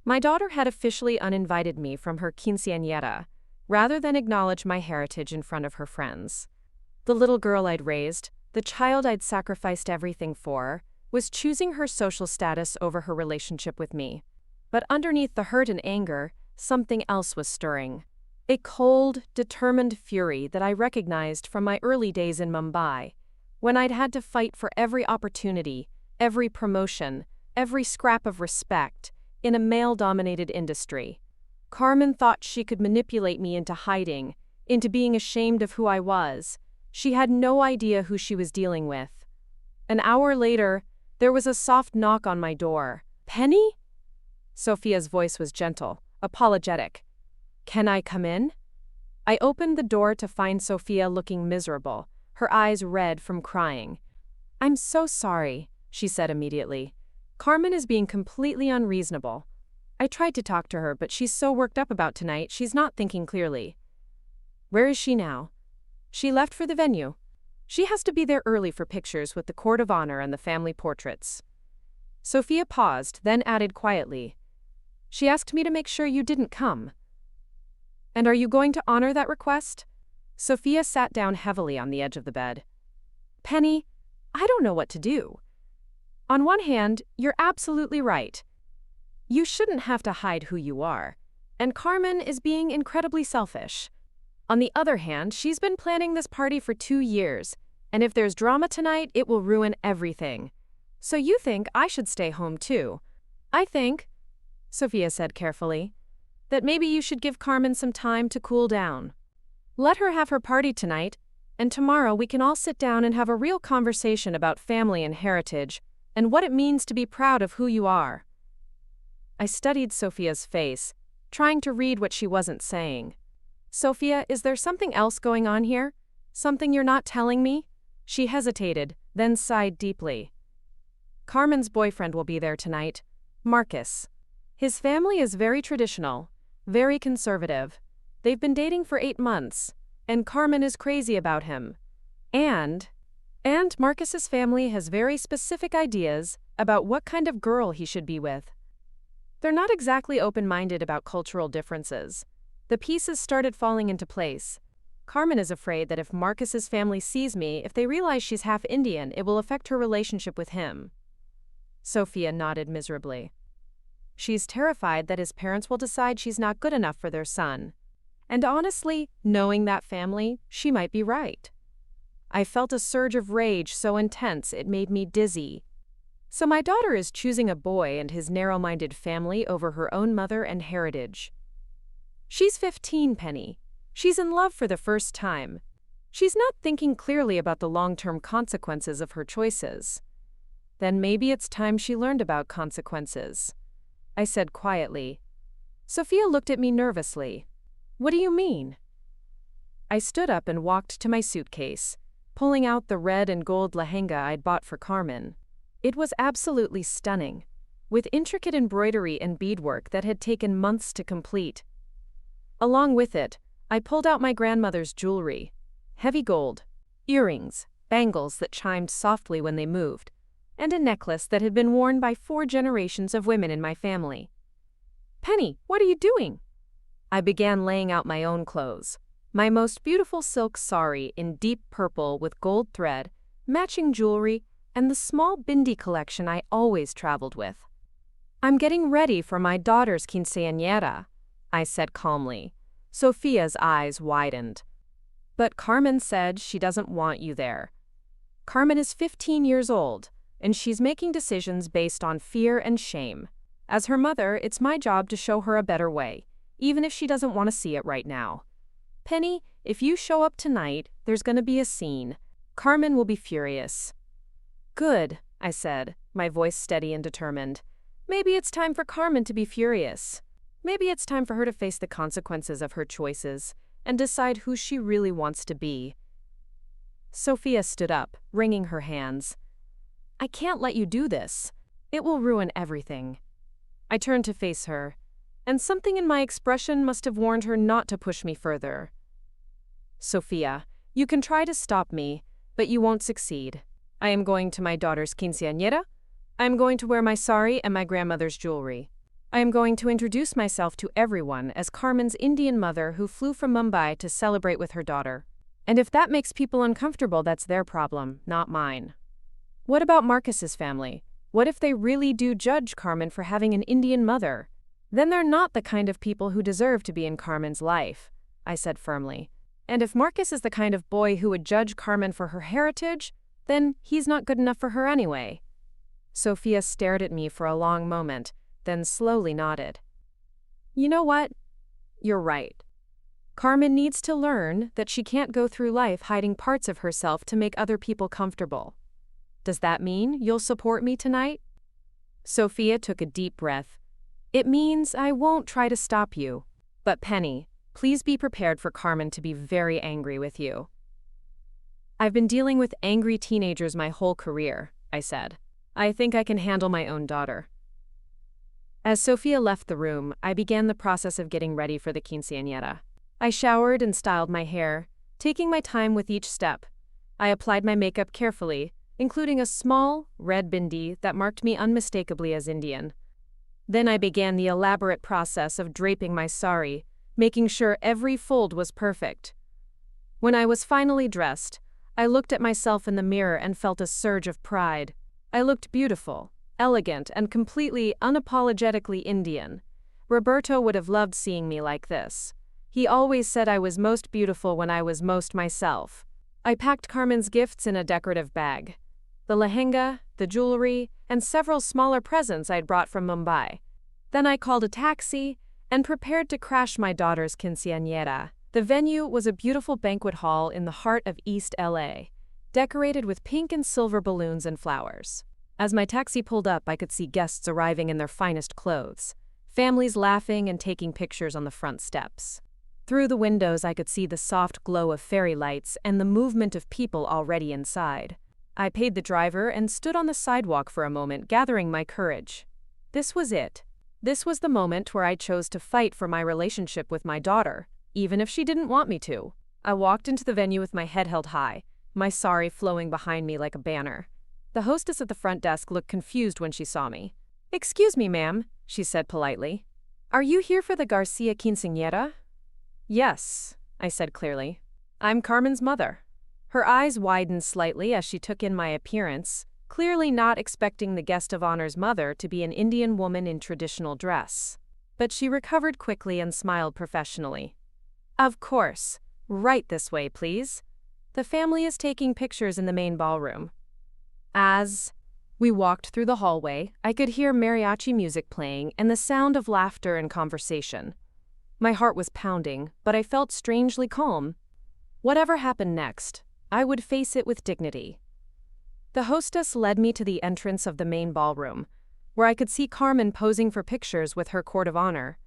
My daughter had officially uninvited me from her quinceañera, rather than acknowledge my heritage in front of her friends. The little girl I'd raised, the child I'd sacrificed everything for, was choosing her social status over her relationship with me. But underneath the hurt and anger, something else was stirring. A cold, determined fury that I recognized from my early days in Mumbai, when I'd had to fight for every opportunity, every promotion, every scrap of respect, in a male-dominated industry. Carmen thought she could manipulate me into hiding, into being ashamed of who I was. She had no idea who she was dealing with. An hour later, there was a soft knock on my door. "Penny?" Sofia's voice was gentle, apologetic. "Can I come in?" I opened the door to find Sofia looking miserable, her eyes red from crying. "I'm so sorry," she said immediately. "Carmen is being completely unreasonable. I tried to talk to her, but she's so worked up about tonight, she's not thinking clearly." "Where is she now?" "She left for the venue. She has to be there early for pictures with the court of honor and the family portraits." Sofia paused, then added quietly, "She asked me to make sure you didn't come." "And are you going to honor that request?" Sofia sat down heavily on the edge of the bed. "Penny, I don't know what to do. On one hand, you're absolutely right. You shouldn't have to hide who you are, and Carmen is being incredibly selfish. On the other hand, she's been planning this party for 2 years, and if there's drama tonight, it will ruin everything. So you think I should stay home too. I think," Sofia said carefully, "that maybe you should give Carmen some time to cool down. Let her have her party tonight, and tomorrow we can all sit down and have a real conversation about family and heritage, and what it means to be proud of who you are." I studied Sofia's face, trying to read what she wasn't saying. "Sofia, is there something else going on here? Something you're not telling me?" She hesitated, then sighed deeply. "Carmen's boyfriend will be there tonight, Marcus. His family is very traditional, very conservative. They've been dating for 8 months, and Carmen is crazy about him. And Marcus's family has very specific ideas about what kind of girl he should be with. They're not exactly open-minded about cultural differences. The pieces started falling into place. Carmen is afraid that if Marcus's family sees me, if they realize she's half Indian, it will affect her relationship with him." Sofia nodded miserably. "She's terrified that his parents will decide she's not good enough for their son. And honestly, knowing that family, she might be right." I felt a surge of rage so intense it made me dizzy. So my daughter is choosing a boy and his narrow-minded family over her own mother and heritage. She's 15, Penny. She's in love for the first time. She's not thinking clearly about the long-term consequences of her choices. Then maybe it's time she learned about consequences, I said quietly. Sofia looked at me nervously. "What do you mean?" I stood up and walked to my suitcase, pulling out the red and gold lehenga I'd bought for Carmen. It was absolutely stunning, with intricate embroidery and beadwork that had taken months to complete. Along with it, I pulled out my grandmother's jewelry, heavy gold, earrings, bangles that chimed softly when they moved, and a necklace that had been worn by 4 generations of women in my family. "Penny, what are you doing?" I began laying out my own clothes. My most beautiful silk sari in deep purple with gold thread, matching jewelry, and the small bindi collection I always traveled with. I'm getting ready for my daughter's quinceañera, I said calmly. Sofia's eyes widened. But Carmen said she doesn't want you there. Carmen is 15 years old, and she's making decisions based on fear and shame. As her mother, it's my job to show her a better way, even if she doesn't want to see it right now. Penny, if you show up tonight, there's going to be a scene. Carmen will be furious. Good, I said, my voice steady and determined. Maybe it's time for Carmen to be furious. Maybe it's time for her to face the consequences of her choices and decide who she really wants to be. Sofia stood up, wringing her hands. I can't let you do this. It will ruin everything. I turned to face her, and something in my expression must have warned her not to push me further. Sofia, you can try to stop me, but you won't succeed. I am going to my daughter's quinceañera. I am going to wear my sari and my grandmother's jewelry. I am going to introduce myself to everyone as Carmen's Indian mother who flew from Mumbai to celebrate with her daughter. And if that makes people uncomfortable, that's their problem, not mine. What about Marcus's family? What if they really do judge Carmen for having an Indian mother? Then they're not the kind of people who deserve to be in Carmen's life, I said firmly. And if Marcus is the kind of boy who would judge Carmen for her heritage, then he's not good enough for her anyway. Sofia stared at me for a long moment, then slowly nodded. You know what? You're right. Carmen needs to learn that she can't go through life hiding parts of herself to make other people comfortable. Does that mean you'll support me tonight? Sofia took a deep breath. It means I won't try to stop you. But Penny, please be prepared for Carmen to be very angry with you. I've been dealing with angry teenagers my whole career, I said. I think I can handle my own daughter. As Sofia left the room, I began the process of getting ready for the quinceañera. I showered and styled my hair, taking my time with each step. I applied my makeup carefully, including a small, red bindi that marked me unmistakably as Indian. Then I began the elaborate process of draping my sari, making sure every fold was perfect. When I was finally dressed, I looked at myself in the mirror and felt a surge of pride. I looked beautiful, elegant, and completely unapologetically Indian. Roberto would have loved seeing me like this. He always said I was most beautiful when I was most myself. I packed Carmen's gifts in a decorative bag. The lehenga, the jewelry, and several smaller presents I'd brought from Mumbai. Then I called a taxi and prepared to crash my daughter's quinceañera. The venue was a beautiful banquet hall in the heart of East LA, decorated with pink and silver balloons and flowers. As my taxi pulled up, I could see guests arriving in their finest clothes, families laughing and taking pictures on the front steps. Through the windows, I could see the soft glow of fairy lights and the movement of people already inside. I paid the driver and stood on the sidewalk for a moment, gathering my courage. This was it. This was the moment where I chose to fight for my relationship with my daughter, even if she didn't want me to. I walked into the venue with my head held high, my sari flowing behind me like a banner. The hostess at the front desk looked confused when she saw me. "Excuse me, ma'am," she said politely. "Are you here for the Garcia quinceañera?" "Yes," I said clearly. "I'm Carmen's mother." Her eyes widened slightly as she took in my appearance, clearly not expecting the guest of honor's mother to be an Indian woman in traditional dress. But she recovered quickly and smiled professionally. "Of course. Right this way, please. The family is taking pictures in the main ballroom." As we walked through the hallway, I could hear mariachi music playing and the sound of laughter and conversation. My heart was pounding, but I felt strangely calm. Whatever happened next, I would face it with dignity. The hostess led me to the entrance of the main ballroom, where I could see Carmen posing for pictures with her court of honor.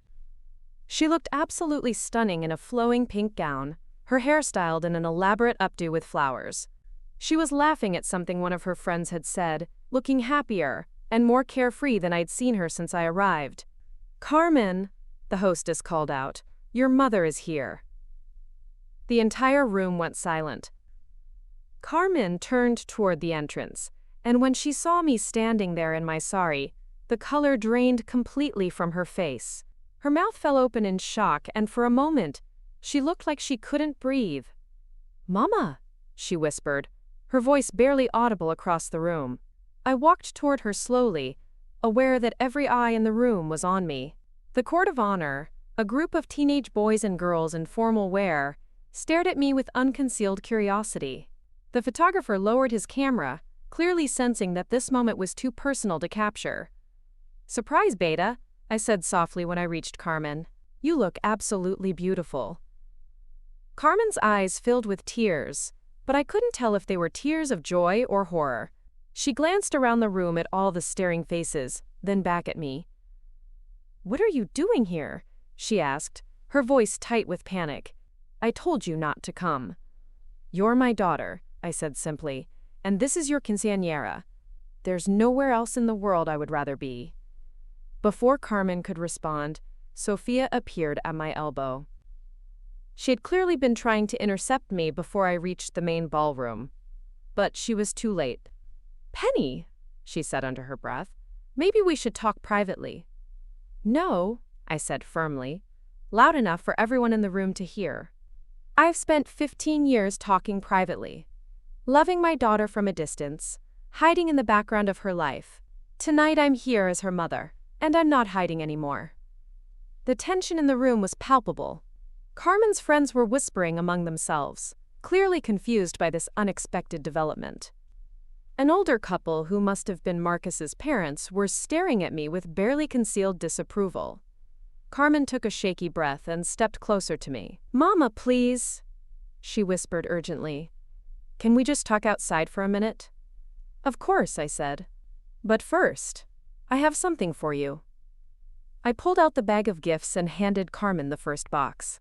She looked absolutely stunning in a flowing pink gown, her hair styled in an elaborate updo with flowers. She was laughing at something one of her friends had said, looking happier and more carefree than I'd seen her since I arrived. "Carmen," the hostess called out, "your mother is here." The entire room went silent. Carmen turned toward the entrance, and when she saw me standing there in my sari, the color drained completely from her face. Her mouth fell open in shock, and for a moment, she looked like she couldn't breathe. "Mama," she whispered, her voice barely audible across the room. I walked toward her slowly, aware that every eye in the room was on me. The court of honor, a group of teenage boys and girls in formal wear, stared at me with unconcealed curiosity. The photographer lowered his camera, clearly sensing that this moment was too personal to capture. "Surprise, Beta," I said softly when I reached Carmen. "You look absolutely beautiful." Carmen's eyes filled with tears, but I couldn't tell if they were tears of joy or horror. She glanced around the room at all the staring faces, then back at me. "What are you doing here?" she asked, her voice tight with panic. "I told you not to come." "You're my daughter," I said simply, "and this is your quinceañera. There's nowhere else in the world I would rather be." Before Carmen could respond, Sofia appeared at my elbow. She had clearly been trying to intercept me before I reached the main ballroom. But she was too late. "Penny," she said under her breath, "maybe we should talk privately." "No," I said firmly, loud enough for everyone in the room to hear. "I've spent 15 years talking privately, loving my daughter from a distance, hiding in the background of her life. Tonight I'm here as her mother, and I'm not hiding anymore." The tension in the room was palpable. Carmen's friends were whispering among themselves, clearly confused by this unexpected development. An older couple who must have been Marcus's parents were staring at me with barely concealed disapproval. Carmen took a shaky breath and stepped closer to me. "Mama, please," she whispered urgently. "Can we just talk outside for a minute?" "Of course," I said. "But first, I have something for you." I pulled out the bag of gifts and handed Carmen the first box.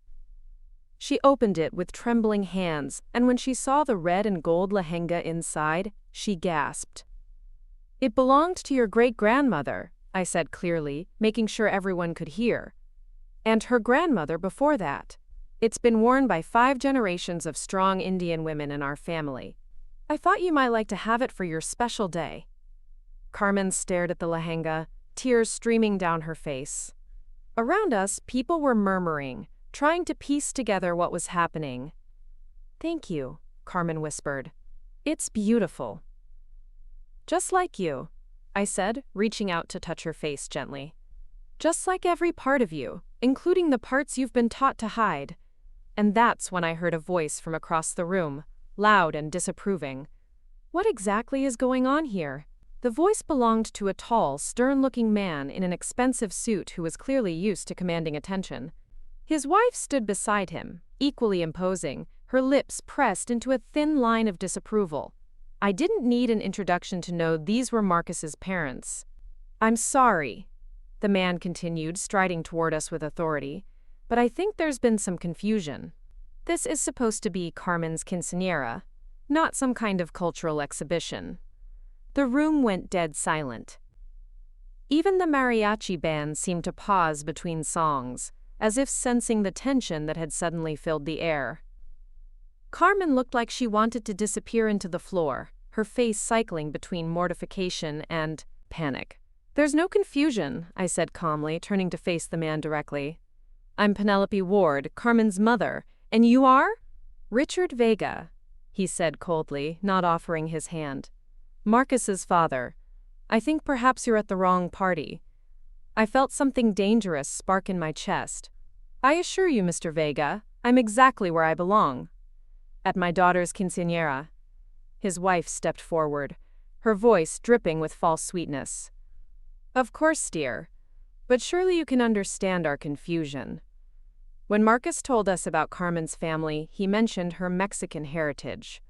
She opened it with trembling hands, and when she saw the red and gold lehenga inside, she gasped. "It belonged to your great-grandmother," I said clearly, making sure everyone could hear. "And her grandmother before that. It's been worn by 5 generations of strong Indian women in our family. I thought you might like to have it for your special day." Carmen stared at the lehenga, tears streaming down her face. Around us, people were murmuring, trying to piece together what was happening. "Thank you," Carmen whispered. "It's beautiful." "Just like you," I said, reaching out to touch her face gently. "Just like every part of you, including the parts you've been taught to hide." And that's when I heard a voice from across the room, loud and disapproving. "What exactly is going on here?" The voice belonged to a tall, stern-looking man in an expensive suit who was clearly used to commanding attention. His wife stood beside him, equally imposing, her lips pressed into a thin line of disapproval. I didn't need an introduction to know these were Marcus's parents. "I'm sorry," the man continued, striding toward us with authority, "but I think there's been some confusion. This is supposed to be Carmen's quinceañera, not some kind of cultural exhibition." The room went dead silent. Even the mariachi band seemed to pause between songs, as if sensing the tension that had suddenly filled the air. Carmen looked like she wanted to disappear into the floor, her face cycling between mortification and panic. "There's no confusion," I said calmly, turning to face the man directly. "I'm Penelope Ward, Carmen's mother, and you are?" "Richard Vega," he said coldly, not offering his hand. "Marcus's father. I think perhaps you're at the wrong party." I felt something dangerous spark in my chest. "I assure you, Mr. Vega, I'm exactly where I belong. At my daughter's quinceañera." His wife stepped forward, her voice dripping with false sweetness. "Of course, dear. But surely you can understand our confusion. When Marcus told us about Carmen's family, he mentioned her Mexican heritage.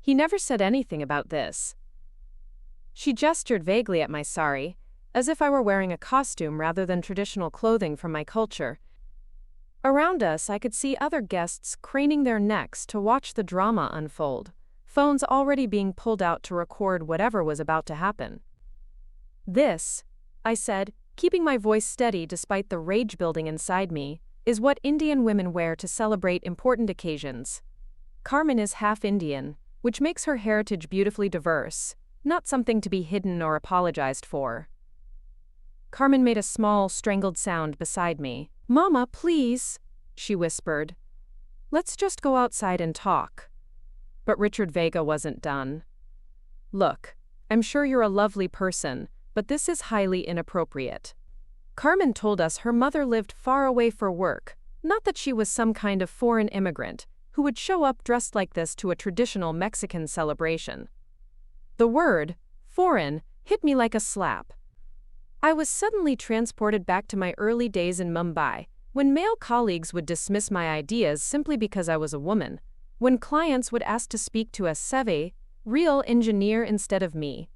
He never said anything about this." She gestured vaguely at my sari, as if I were wearing a costume rather than traditional clothing from my culture. Around us, I could see other guests craning their necks to watch the drama unfold, phones already being pulled out to record whatever was about to happen. "This," I said, keeping my voice steady despite the rage building inside me, "is what Indian women wear to celebrate important occasions. Carmen is half Indian, which makes her heritage beautifully diverse, not something to be hidden or apologized for." Carmen made a small, strangled sound beside me, "Mama, please," she whispered. "Let's just go outside and talk." But Richard Vega wasn't done. "Look, I'm sure you're a lovely person, but this is highly inappropriate. Carmen told us her mother lived far away for work, not that she was some kind of foreign immigrant who would show up dressed like this to a traditional Mexican celebration." The word, foreign, hit me like a slap. I was suddenly transported back to my early days in Mumbai, when male colleagues would dismiss my ideas simply because I was a woman, when clients would ask to speak to a savvy, real engineer instead of me.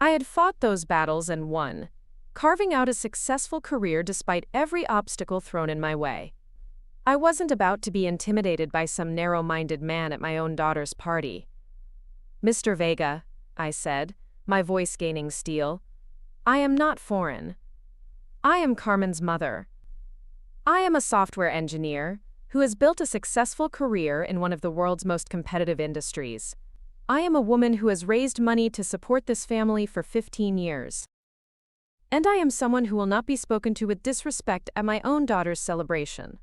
I had fought those battles and won, carving out a successful career despite every obstacle thrown in my way. I wasn't about to be intimidated by some narrow-minded man at my own daughter's party. "Mr. Vega," I said, my voice gaining steel, "I am not foreign. I am Carmen's mother. I am a software engineer who has built a successful career in one of the world's most competitive industries. I am a woman who has raised money to support this family for 15 years. And I am someone who will not be spoken to with disrespect at my own daughter's celebration."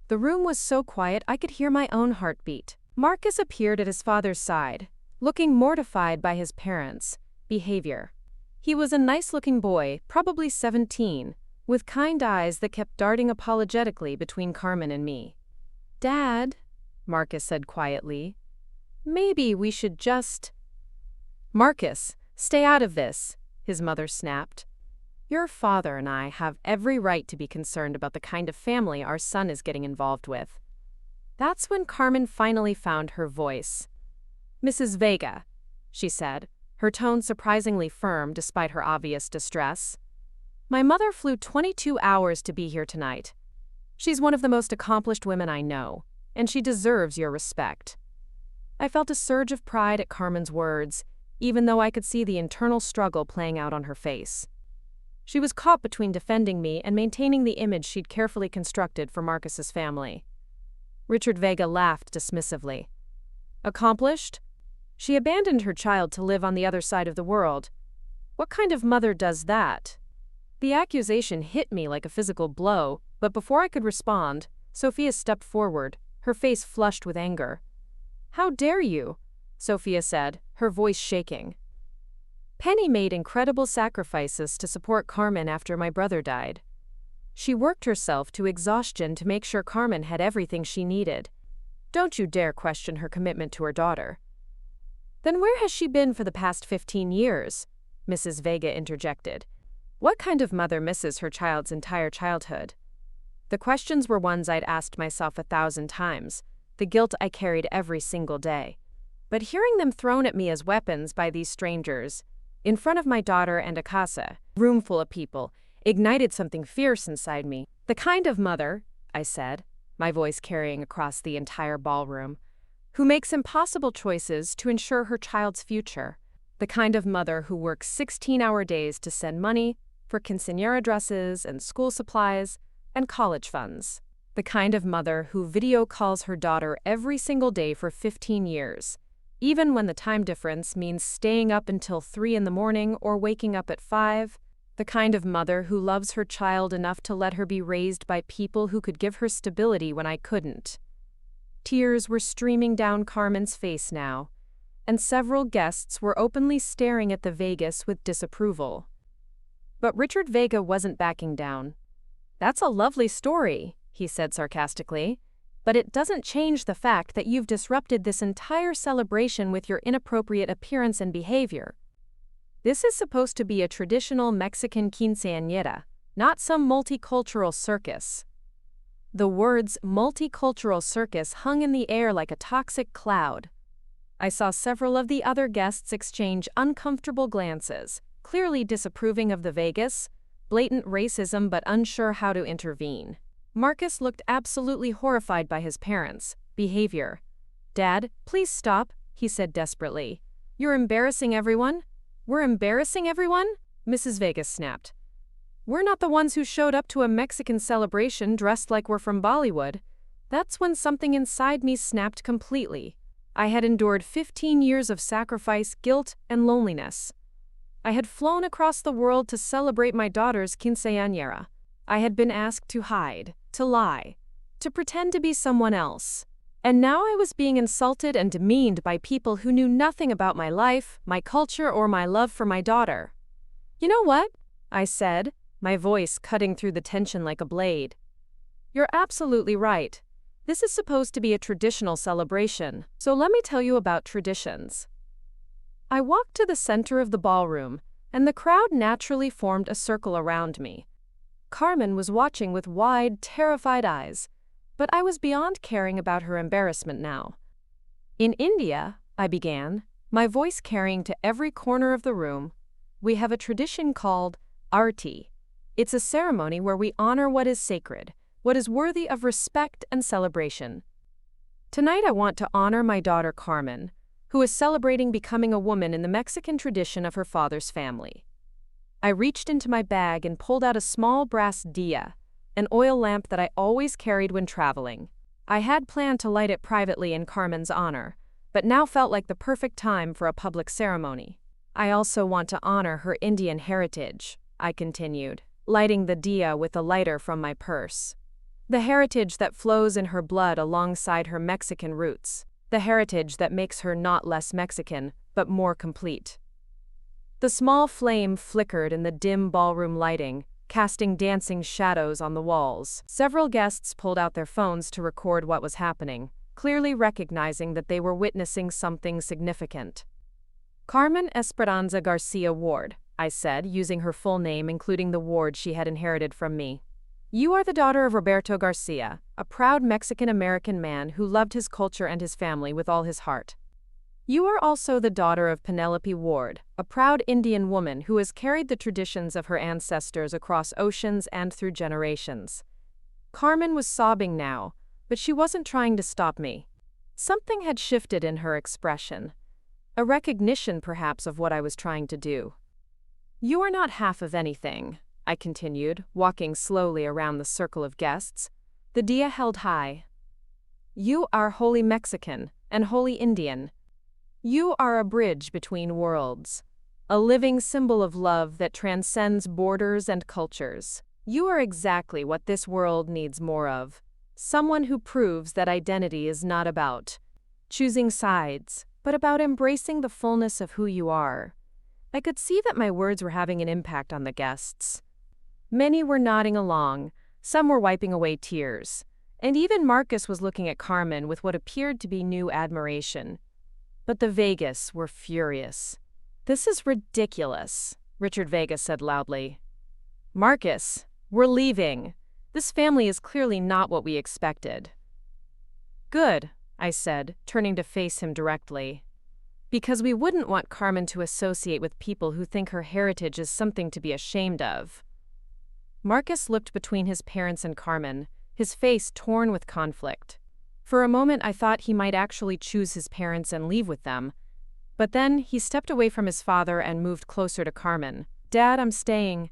The room was so quiet I could hear my own heartbeat. Marcus appeared at his father's side, looking mortified by his parents' behavior. He was a nice-looking boy, probably 17, with kind eyes that kept darting apologetically between Carmen and me. "Dad," Marcus said quietly, "maybe we should just—" "Marcus, stay out of this," his mother snapped. "Your father and I have every right to be concerned about the kind of family our son is getting involved with." That's when Carmen finally found her voice. "Mrs. Vega," she said, her tone surprisingly firm despite her obvious distress. "My mother flew 22 hours to be here tonight. She's one of the most accomplished women I know, and she deserves your respect." I felt a surge of pride at Carmen's words, even though I could see the internal struggle playing out on her face. She was caught between defending me and maintaining the image she'd carefully constructed for Marcus's family. Richard Vega laughed dismissively. "Accomplished? She abandoned her child to live on the other side of the world. What kind of mother does that?" The accusation hit me like a physical blow, but before I could respond, Sofia stepped forward, her face flushed with anger. "How dare you?" Sofia said, her voice shaking. "Penny made incredible sacrifices to support Carmen after my brother died. She worked herself to exhaustion to make sure Carmen had everything she needed. Don't you dare question her commitment to her daughter." "Then where has she been for the past 15 years?" Mrs. Vega interjected. "What kind of mother misses her child's entire childhood?" The questions were ones I'd asked myself 1,000 times, the guilt I carried every single day. But hearing them thrown at me as weapons by these strangers, in front of my daughter and a casa, room full of people, ignited something fierce inside me. "The kind of mother," I said, my voice carrying across the entire ballroom, "who makes impossible choices to ensure her child's future. The kind of mother who works 16-hour days to send money for quinceañera dresses and school supplies and college funds. The kind of mother who video calls her daughter every single day for 15 years, even when the time difference means staying up until 3 in the morning or waking up at 5. The kind of mother who loves her child enough to let her be raised by people who could give her stability when I couldn't." Tears were streaming down Carmen's face now, and several guests were openly staring at the Vegas with disapproval. But Richard Vega wasn't backing down. "That's a lovely story," he said sarcastically, "but it doesn't change the fact that you've disrupted this entire celebration with your inappropriate appearance and behavior. This is supposed to be a traditional Mexican quinceañera, not some multicultural circus." The words multicultural circus hung in the air like a toxic cloud. I saw several of the other guests exchange uncomfortable glances, clearly disapproving of the Vegas, blatant racism but unsure how to intervene. Marcus looked absolutely horrified by his parents' behavior. "Dad, please stop," he said desperately. "You're embarrassing everyone." "We're embarrassing everyone?" Mrs. Vegas snapped. "We're not the ones who showed up to a Mexican celebration dressed like we're from Bollywood." That's when something inside me snapped completely. I had endured 15 years of sacrifice, guilt, and loneliness. I had flown across the world to celebrate my daughter's quinceañera. I had been asked to hide, to lie, to pretend to be someone else. And now I was being insulted and demeaned by people who knew nothing about my life, my culture, or my love for my daughter. "You know what?" I said, my voice cutting through the tension like a blade. "You're absolutely right. This is supposed to be a traditional celebration, so let me tell you about traditions." I walked to the center of the ballroom, and the crowd naturally formed a circle around me. Carmen was watching with wide, terrified eyes, but I was beyond caring about her embarrassment now. "In India," I began, my voice carrying to every corner of the room, "we have a tradition called arti. It's a ceremony where we honor what is sacred, what is worthy of respect and celebration. Tonight I want to honor my daughter Carmen, who is celebrating becoming a woman in the Mexican tradition of her father's family." I reached into my bag and pulled out a small brass dia, an oil lamp that I always carried when traveling. I had planned to light it privately in Carmen's honor, but now felt like the perfect time for a public ceremony. "I also want to honor her Indian heritage," I continued, lighting the dia with a lighter from my purse. "The heritage that flows in her blood alongside her Mexican roots. The heritage that makes her not less Mexican, but more complete." The small flame flickered in the dim ballroom lighting, casting dancing shadows on the walls. Several guests pulled out their phones to record what was happening, clearly recognizing that they were witnessing something significant. "Carmen Esperanza Garcia Ward," I said, using her full name including the ward she had inherited from me. "You are the daughter of Roberto Garcia, a proud Mexican-American man who loved his culture and his family with all his heart. You are also the daughter of Penelope Ward, a proud Indian woman who has carried the traditions of her ancestors across oceans and through generations." Carmen was sobbing now, but she wasn't trying to stop me. Something had shifted in her expression. A recognition, perhaps, of what I was trying to do. "You are not half of anything," I continued, walking slowly around the circle of guests, the dia held high. "You are wholly Mexican and wholly Indian. You are a bridge between worlds, a living symbol of love that transcends borders and cultures. You are exactly what this world needs more of. Someone who proves that identity is not about choosing sides, but about embracing the fullness of who you are." I could see that my words were having an impact on the guests. Many were nodding along, some were wiping away tears, and even Marcus was looking at Carmen with what appeared to be new admiration. But the Vegas were furious. "This is ridiculous," Richard Vegas said loudly. "Marcus, we're leaving. This family is clearly not what we expected." "Good," I said, turning to face him directly. "Because we wouldn't want Carmen to associate with people who think her heritage is something to be ashamed of." Marcus looked between his parents and Carmen, his face torn with conflict. For a moment I thought he might actually choose his parents and leave with them, but then he stepped away from his father and moved closer to Carmen. "Dad, I'm staying,"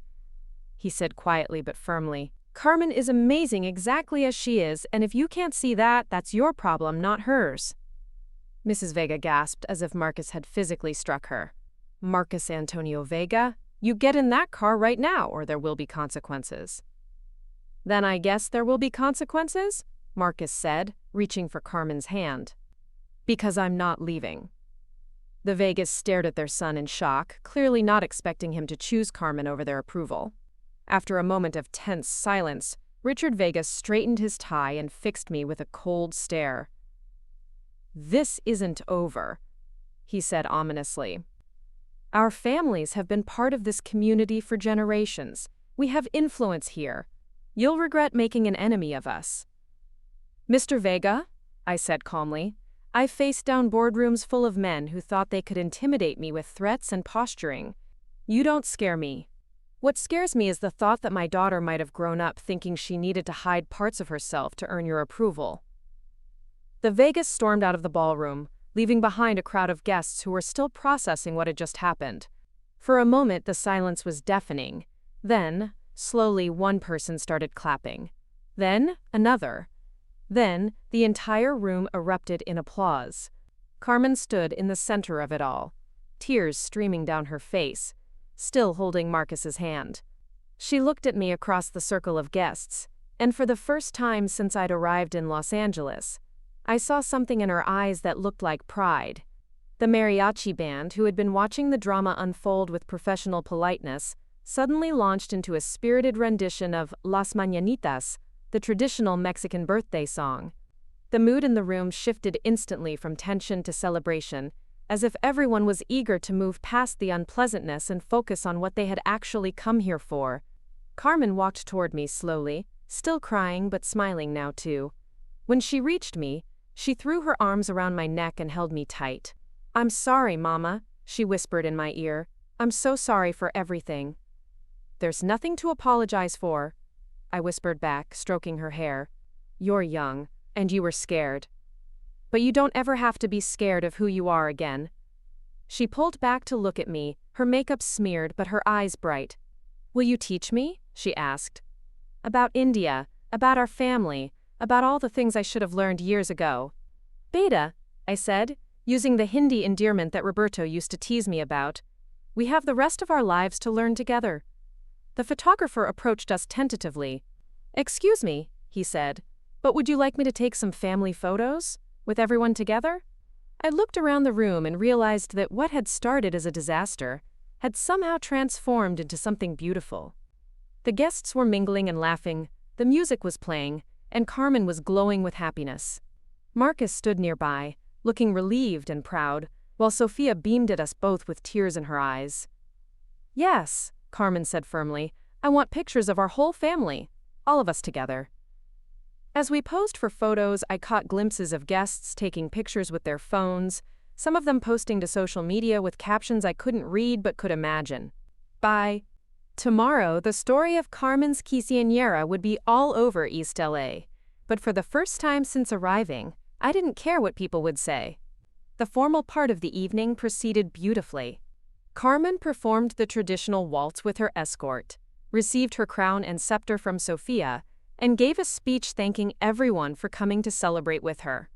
he said quietly but firmly. "Carmen is amazing exactly as she is, and if you can't see that, that's your problem, not hers." Mrs. Vega gasped as if Marcus had physically struck her. "Marcus Antonio Vega, you get in that car right now or there will be consequences." "Then I guess there will be consequences?" Marcus said, reaching for Carmen's hand. "Because I'm not leaving." The Vegas stared at their son in shock, clearly not expecting him to choose Carmen over their approval. After a moment of tense silence, Richard Vegas straightened his tie and fixed me with a cold stare. "This isn't over," he said ominously. "Our families have been part of this community for generations. We have influence here. You'll regret making an enemy of us." "Mr. Vega," I said calmly, "I faced down boardrooms full of men who thought they could intimidate me with threats and posturing. You don't scare me. What scares me is the thought that my daughter might have grown up thinking she needed to hide parts of herself to earn your approval." The Vegas stormed out of the ballroom, leaving behind a crowd of guests who were still processing what had just happened. For a moment the silence was deafening. Then, slowly, one person started clapping. Then, another. Then, the entire room erupted in applause. Carmen stood in the center of it all, tears streaming down her face, still holding Marcus's hand. She looked at me across the circle of guests, and for the first time since I'd arrived in Los Angeles, I saw something in her eyes that looked like pride. The mariachi band, who had been watching the drama unfold with professional politeness, suddenly launched into a spirited rendition of Las Mañanitas, the traditional Mexican birthday song. The mood in the room shifted instantly from tension to celebration, as if everyone was eager to move past the unpleasantness and focus on what they had actually come here for. Carmen walked toward me slowly, still crying but smiling now too. When she reached me, she threw her arms around my neck and held me tight. "I'm sorry, Mama," she whispered in my ear. "I'm so sorry for everything." "There's nothing to apologize for," I whispered back, stroking her hair. "You're young, and you were scared. But you don't ever have to be scared of who you are again." She pulled back to look at me, her makeup smeared but her eyes bright. "Will you teach me?" she asked. "About India, about our family, about all the things I should have learned years ago." "Beta," I said, using the Hindi endearment that Roberto used to tease me about. "We have the rest of our lives to learn together." The photographer approached us tentatively. "Excuse me," he said, "but would you like me to take some family photos? With everyone together?" I looked around the room and realized that what had started as a disaster had somehow transformed into something beautiful. The guests were mingling and laughing, the music was playing, and Carmen was glowing with happiness. Marcus stood nearby, looking relieved and proud, while Sofia beamed at us both with tears in her eyes. "Yes," Carmen said firmly, "I want pictures of our whole family, all of us together." As we posed for photos, I caught glimpses of guests taking pictures with their phones, some of them posting to social media with captions I couldn't read but could imagine. By tomorrow, the story of Carmen's Quinceañera would be all over East LA. But for the first time since arriving, I didn't care what people would say. The formal part of the evening proceeded beautifully. Carmen performed the traditional waltz with her escort, received her crown and scepter from Sofia, and gave a speech thanking everyone for coming to celebrate with her.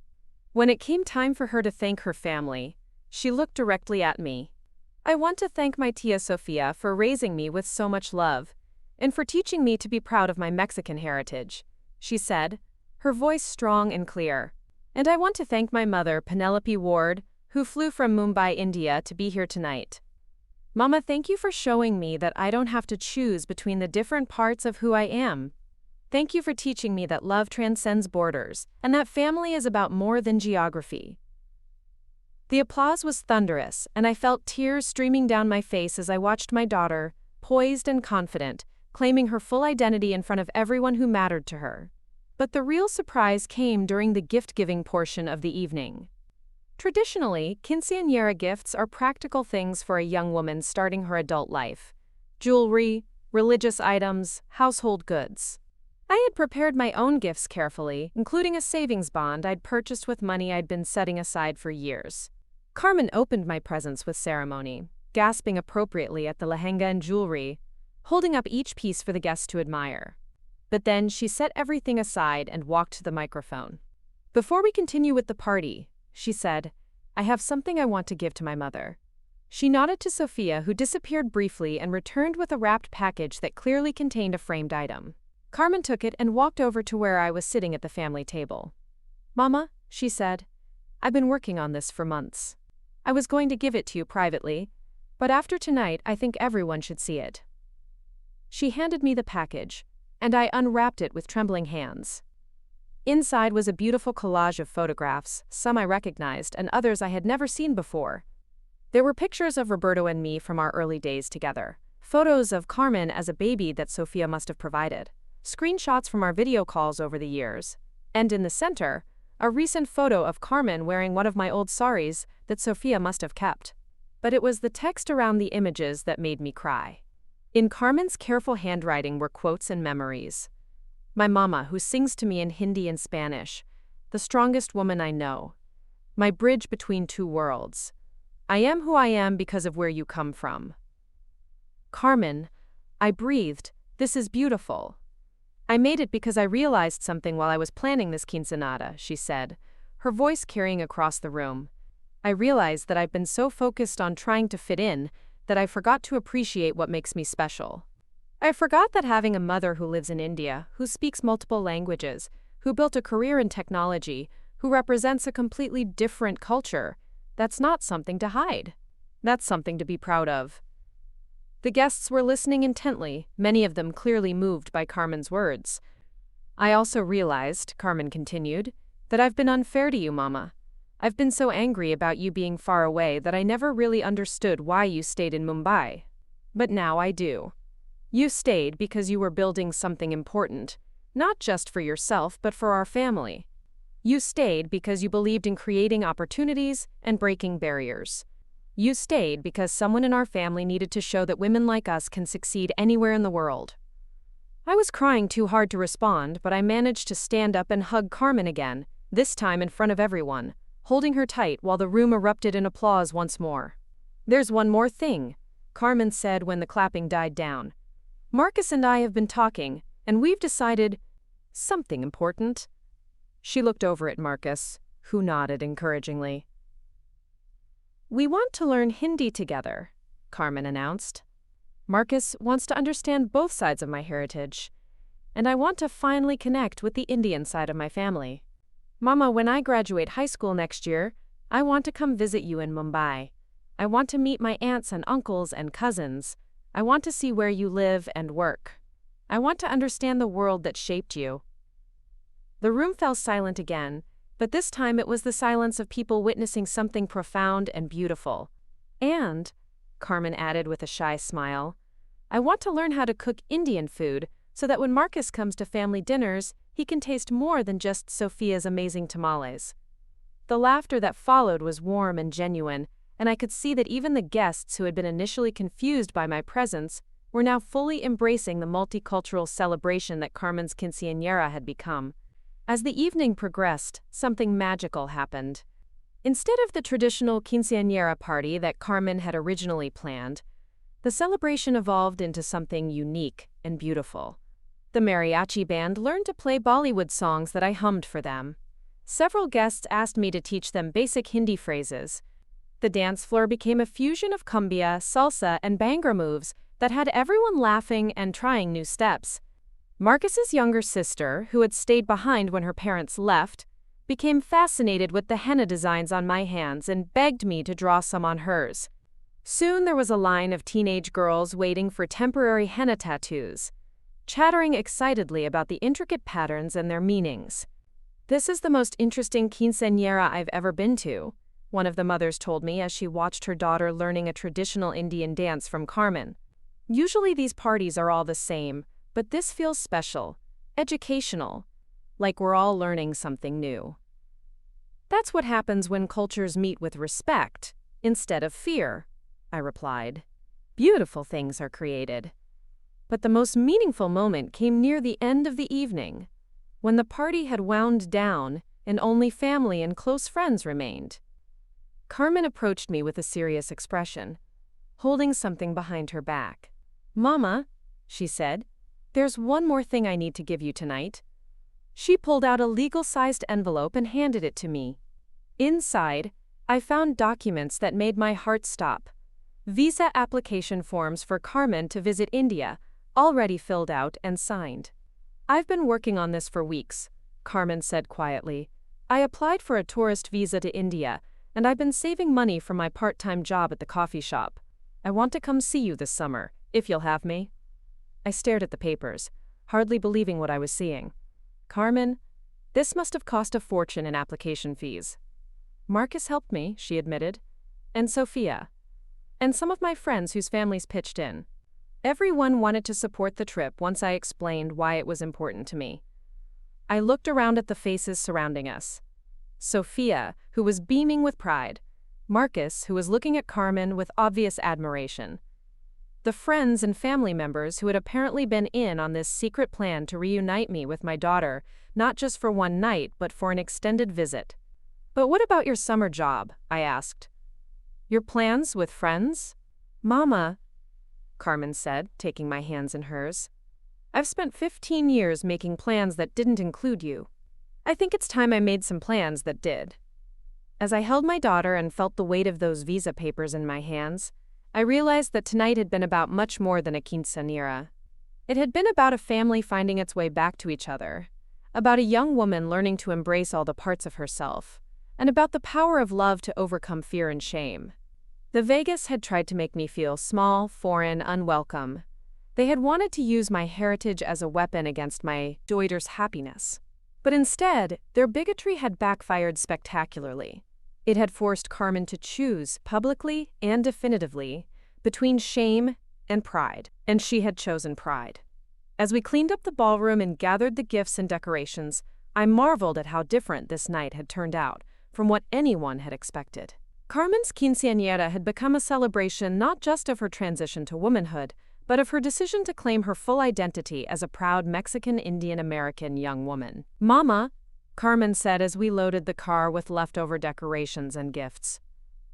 When it came time for her to thank her family, she looked directly at me. "I want to thank my tia Sofia for raising me with so much love, and for teaching me to be proud of my Mexican heritage," she said, her voice strong and clear. "And I want to thank my mother, Penelope Ward, who flew from Mumbai, India, to be here tonight. Mama, thank you for showing me that I don't have to choose between the different parts of who I am. Thank you for teaching me that love transcends borders, and that family is about more than geography." The applause was thunderous, and I felt tears streaming down my face as I watched my daughter, poised and confident, claiming her full identity in front of everyone who mattered to her. But the real surprise came during the gift-giving portion of the evening. Traditionally, quinceañera gifts are practical things for a young woman starting her adult life: jewelry, religious items, household goods. I had prepared my own gifts carefully, including a savings bond I'd purchased with money I'd been setting aside for years. Carmen opened my presents with ceremony, gasping appropriately at the lehenga and jewelry, holding up each piece for the guests to admire. But then she set everything aside and walked to the microphone. "Before we continue with the party," she said, "I have something I want to give to my mother." She nodded to Sofia, who disappeared briefly and returned with a wrapped package that clearly contained a framed item. Carmen took it and walked over to where I was sitting at the family table. "Mama," she said, "I've been working on this for months. I was going to give it to you privately, but after tonight I think everyone should see it." She handed me the package, and I unwrapped it with trembling hands. Inside was a beautiful collage of photographs, some I recognized and others I had never seen before. There were pictures of Roberto and me from our early days together, photos of Carmen as a baby that Sofia must have provided, screenshots from our video calls over the years, and in the center, a recent photo of Carmen wearing one of my old saris that Sofia must have kept. But it was the text around the images that made me cry. In Carmen's careful handwriting were quotes and memories. "My mama, who sings to me in Hindi and Spanish, the strongest woman I know. My bridge between two worlds. I am who I am because of where you come from." "Carmen," I breathed, "this is beautiful." "I made it because I realized something while I was planning this quinceañera," she said, her voice carrying across the room. "I realized that I've been so focused on trying to fit in that I forgot to appreciate what makes me special. I forgot that having a mother who lives in India, who speaks multiple languages, who built a career in technology, who represents a completely different culture, that's not something to hide. That's something to be proud of. The guests were listening intently, many of them clearly moved by Carmen's words. I also realized, Carmen continued, that I've been unfair to you, Mama. I've been so angry about you being far away that I never really understood why you stayed in Mumbai. But now I do. You stayed because you were building something important, not just for yourself but for our family. You stayed because you believed in creating opportunities and breaking barriers. You stayed because someone in our family needed to show that women like us can succeed anywhere in the world. I was crying too hard to respond, but I managed to stand up and hug Carmen again, this time in front of everyone, holding her tight while the room erupted in applause once more. There's one more thing, Carmen said when the clapping died down. Marcus and I have been talking, and we've decided something important. She looked over at Marcus, who nodded encouragingly. We want to learn Hindi together, Carmen announced. Marcus wants to understand both sides of my heritage, and I want to finally connect with the Indian side of my family. Mama, when I graduate high school next year, I want to come visit you in Mumbai. I want to meet my aunts and uncles and cousins. I want to see where you live and work. I want to understand the world that shaped you. The room fell silent again, but this time it was the silence of people witnessing something profound and beautiful. And, Carmen added with a shy smile, I want to learn how to cook Indian food so that when Marcus comes to family dinners, he can taste more than just Sofia's amazing tamales. The laughter that followed was warm and genuine, and I could see that even the guests who had been initially confused by my presence were now fully embracing the multicultural celebration that Carmen's Quinceañera had become. As the evening progressed, something magical happened. Instead of the traditional Quinceañera party that Carmen had originally planned, the celebration evolved into something unique and beautiful. The mariachi band learned to play Bollywood songs that I hummed for them. Several guests asked me to teach them basic Hindi phrases. The dance floor became a fusion of cumbia, salsa, and bhangra moves that had everyone laughing and trying new steps. Marcus's younger sister, who had stayed behind when her parents left, became fascinated with the henna designs on my hands and begged me to draw some on hers. Soon there was a line of teenage girls waiting for temporary henna tattoos, chattering excitedly about the intricate patterns and their meanings. This is the most interesting quinceañera I've ever been to, one of the mothers told me as she watched her daughter learning a traditional Indian dance from Carmen. Usually these parties are all the same, but this feels special, educational, like we're all learning something new. That's what happens when cultures meet with respect, instead of fear, I replied. Beautiful things are created. But the most meaningful moment came near the end of the evening, when the party had wound down and only family and close friends remained. Carmen approached me with a serious expression, holding something behind her back. Mama, she said, there's one more thing I need to give you tonight. She pulled out a legal-sized envelope and handed it to me. Inside, I found documents that made my heart stop. Visa application forms for Carmen to visit India, already filled out and signed. I've been working on this for weeks, Carmen said quietly. I applied for a tourist visa to India, and I've been saving money from my part-time job at the coffee shop. I want to come see you this summer, if you'll have me. I stared at the papers, hardly believing what I was seeing. Carmen, this must have cost a fortune in application fees. Marcus helped me, she admitted, and Sofia, and some of my friends whose families pitched in. Everyone wanted to support the trip once I explained why it was important to me. I looked around at the faces surrounding us. Sofia, who was beaming with pride. Marcus, who was looking at Carmen with obvious admiration. The friends and family members who had apparently been in on this secret plan to reunite me with my daughter, not just for one night, but for an extended visit. But what about your summer job? I asked. Your plans with friends? Mama, Carmen said, taking my hands in hers. I've spent 15 years making plans that didn't include you. I think it's time I made some plans that did. As I held my daughter and felt the weight of those visa papers in my hands, I realized that tonight had been about much more than a quinceañera. It had been about a family finding its way back to each other, about a young woman learning to embrace all the parts of herself, and about the power of love to overcome fear and shame. The Vegas had tried to make me feel small, foreign, unwelcome. They had wanted to use my heritage as a weapon against my daughter's happiness. But instead, their bigotry had backfired spectacularly. It had forced Carmen to choose, publicly and definitively, between shame and pride, and she had chosen pride. As we cleaned up the ballroom and gathered the gifts and decorations, I marveled at how different this night had turned out from what anyone had expected. Carmen's quinceañera had become a celebration not just of her transition to womanhood, but of her decision to claim her full identity as a proud Mexican-Indian-American young woman. "Mama," Carmen said as we loaded the car with leftover decorations and gifts,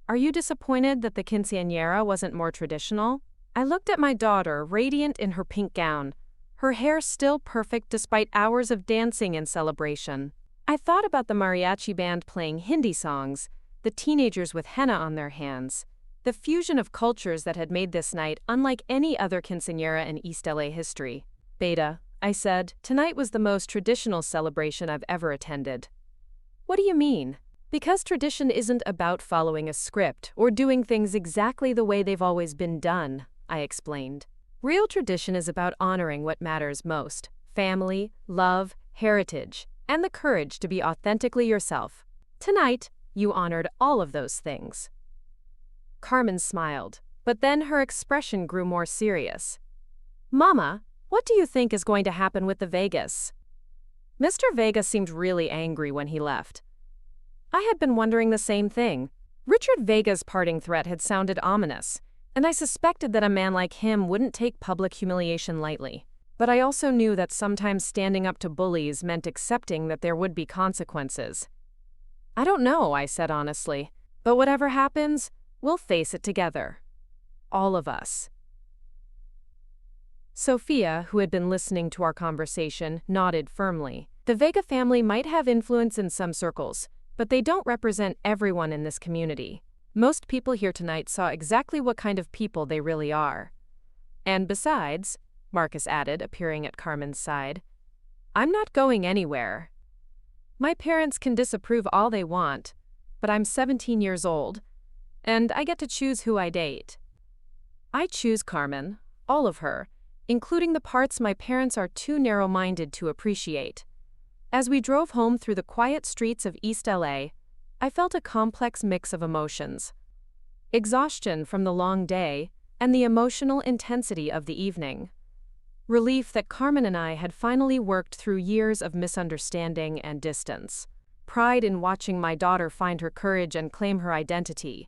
"are you disappointed that the quinceañera wasn't more traditional?" I looked at my daughter, radiant in her pink gown, her hair still perfect despite hours of dancing and celebration. I thought about the mariachi band playing Hindi songs, the teenagers with henna on their hands, the fusion of cultures that had made this night unlike any other quinceañera in East LA history. "Beta," I said, "tonight was the most traditional celebration I've ever attended." "What do you mean?" "Because tradition isn't about following a script or doing things exactly the way they've always been done," I explained. "Real tradition is about honoring what matters most: family, love, heritage, and the courage to be authentically yourself. Tonight, you honored all of those things." Carmen smiled, but then her expression grew more serious. "Mama, what do you think is going to happen with the Vegas?" Mr. Vega seemed really angry when he left. I had been wondering the same thing. Richard Vega's parting threat had sounded ominous, and I suspected that a man like him wouldn't take public humiliation lightly. But I also knew that sometimes standing up to bullies meant accepting that there would be consequences. "I don't know," I said honestly, "but whatever happens, we'll face it together. All of us." Sofia, who had been listening to our conversation, nodded firmly. "The Vega family might have influence in some circles, but they don't represent everyone in this community. Most people here tonight saw exactly what kind of people they really are. And besides," Marcus added, appearing at Carmen's side, "I'm not going anywhere. My parents can disapprove all they want, but I'm 17 years old, and I get to choose who I date. I choose Carmen, all of her, including the parts my parents are too narrow-minded to appreciate." As we drove home through the quiet streets of East LA, I felt a complex mix of emotions: exhaustion from the long day and the emotional intensity of the evening. Relief that Carmen and I had finally worked through years of misunderstanding and distance. Pride in watching my daughter find her courage and claim her identity.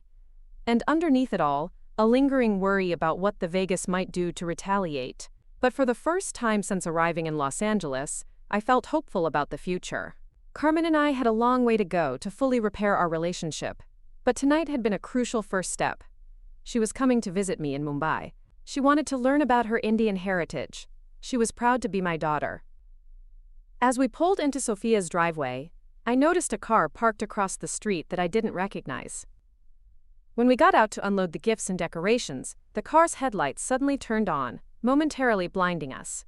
And underneath it all, a lingering worry about what the Vegas might do to retaliate. But for the first time since arriving in Los Angeles, I felt hopeful about the future. Carmen and I had a long way to go to fully repair our relationship, but tonight had been a crucial first step. She was coming to visit me in Mumbai. She wanted to learn about her Indian heritage. She was proud to be my daughter. As we pulled into Sofia's driveway, I noticed a car parked across the street that I didn't recognize. When we got out to unload the gifts and decorations, the car's headlights suddenly turned on, momentarily blinding us.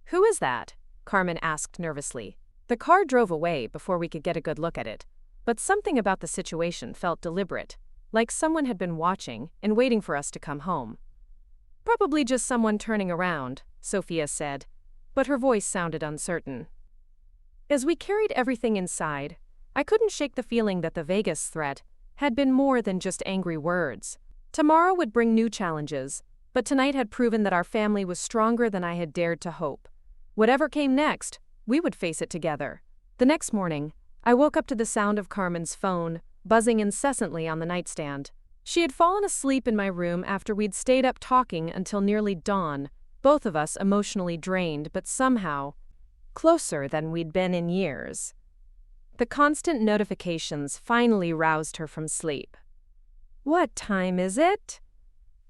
"Who is that?" Carmen asked nervously. The car drove away before we could get a good look at it, but something about the situation felt deliberate, like someone had been watching and waiting for us to come home. "Probably just someone turning around," Sofia said, but her voice sounded uncertain. As we carried everything inside, I couldn't shake the feeling that the Vegas threat had been more than just angry words. Tomorrow would bring new challenges, but tonight had proven that our family was stronger than I had dared to hope. Whatever came next, we would face it together. The next morning, I woke up to the sound of Carmen's phone, buzzing incessantly on the nightstand. She had fallen asleep in my room after we'd stayed up talking until nearly dawn, both of us emotionally drained but somehow closer than we'd been in years. The constant notifications finally roused her from sleep. "What time is it?"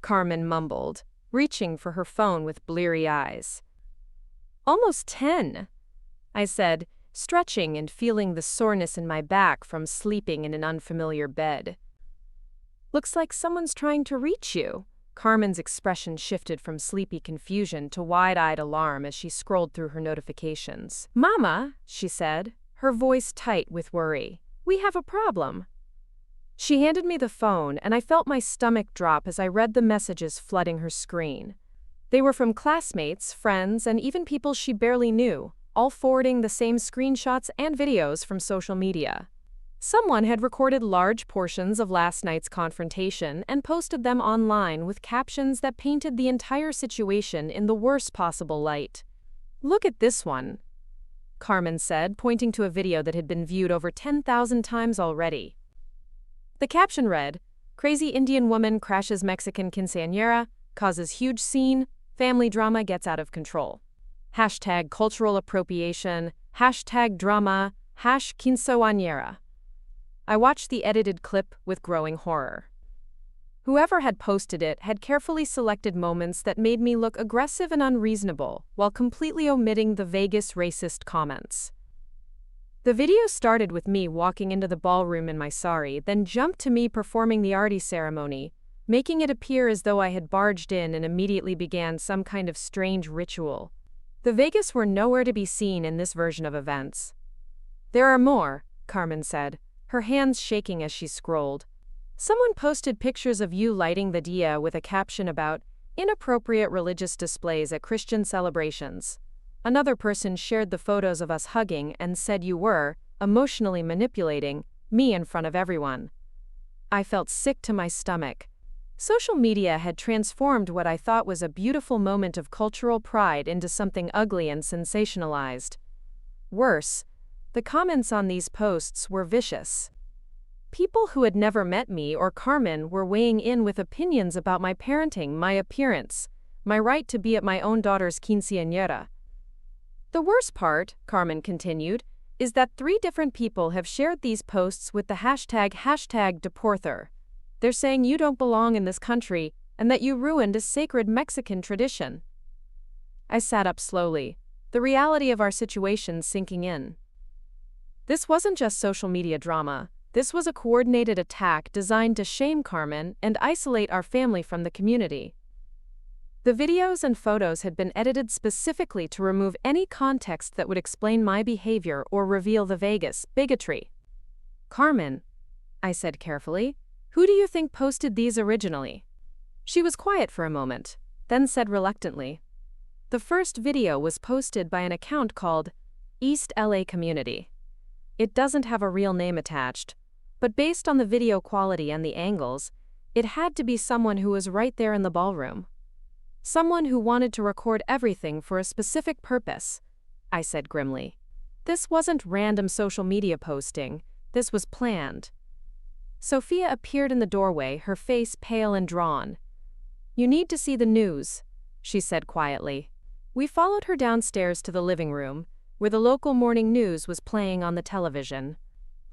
Carmen mumbled, reaching for her phone with bleary eyes. "Almost 10, I said, stretching and feeling the soreness in my back from sleeping in an unfamiliar bed. "Looks like someone's trying to reach you," Carmen's expression shifted from sleepy confusion to wide-eyed alarm as she scrolled through her notifications. "Mama," she said, her voice tight with worry, "we have a problem." She handed me the phone, and I felt my stomach drop as I read the messages flooding her screen. They were from classmates, friends, and even people she barely knew, all forwarding the same screenshots and videos from social media. Someone had recorded large portions of last night's confrontation and posted them online with captions that painted the entire situation in the worst possible light. "Look at this one," Carmen said, pointing to a video that had been viewed over 10,000 times already. The caption read, "Crazy Indian woman crashes Mexican quinceañera, causes huge scene, family drama gets out of control. Hashtag cultural appropriation, hashtag drama, #quinceañera." I watched the edited clip with growing horror. Whoever had posted it had carefully selected moments that made me look aggressive and unreasonable, while completely omitting the vaguest racist comments. The video started with me walking into the ballroom in my sari, then jumped to me performing the arti ceremony, making it appear as though I had barged in and immediately began some kind of strange ritual. The Vegas were nowhere to be seen in this version of events. "There are more," Carmen said, her hands shaking as she scrolled. "Someone posted pictures of you lighting the dia with a caption about inappropriate religious displays at Christian celebrations. Another person shared the photos of us hugging and said you were emotionally manipulating me in front of everyone." I felt sick to my stomach. Social media had transformed what I thought was a beautiful moment of cultural pride into something ugly and sensationalized. Worse, the comments on these posts were vicious. People who had never met me or Carmen were weighing in with opinions about my parenting, my appearance, my right to be at my own daughter's quinceañera. "The worst part," Carmen continued, "is that 3 different people have shared these posts with the hashtag #deporter. They're saying you don't belong in this country and that you ruined a sacred Mexican tradition." I sat up slowly, the reality of our situation sinking in. This wasn't just social media drama. This was a coordinated attack designed to shame Carmen and isolate our family from the community. The videos and photos had been edited specifically to remove any context that would explain my behavior or reveal the Vegas bigotry. "Carmen," I said carefully, "who do you think posted these originally?" She was quiet for a moment, then said reluctantly, "The first video was posted by an account called East LA Community. It doesn't have a real name attached, but based on the video quality and the angles, it had to be someone who was right there in the ballroom. Someone who wanted to record everything for a specific purpose," I said grimly. "This wasn't random social media posting, this was planned." Sofia appeared in the doorway, her face pale and drawn. "You need to see the news," she said quietly. We followed her downstairs to the living room, where the local morning news was playing on the television.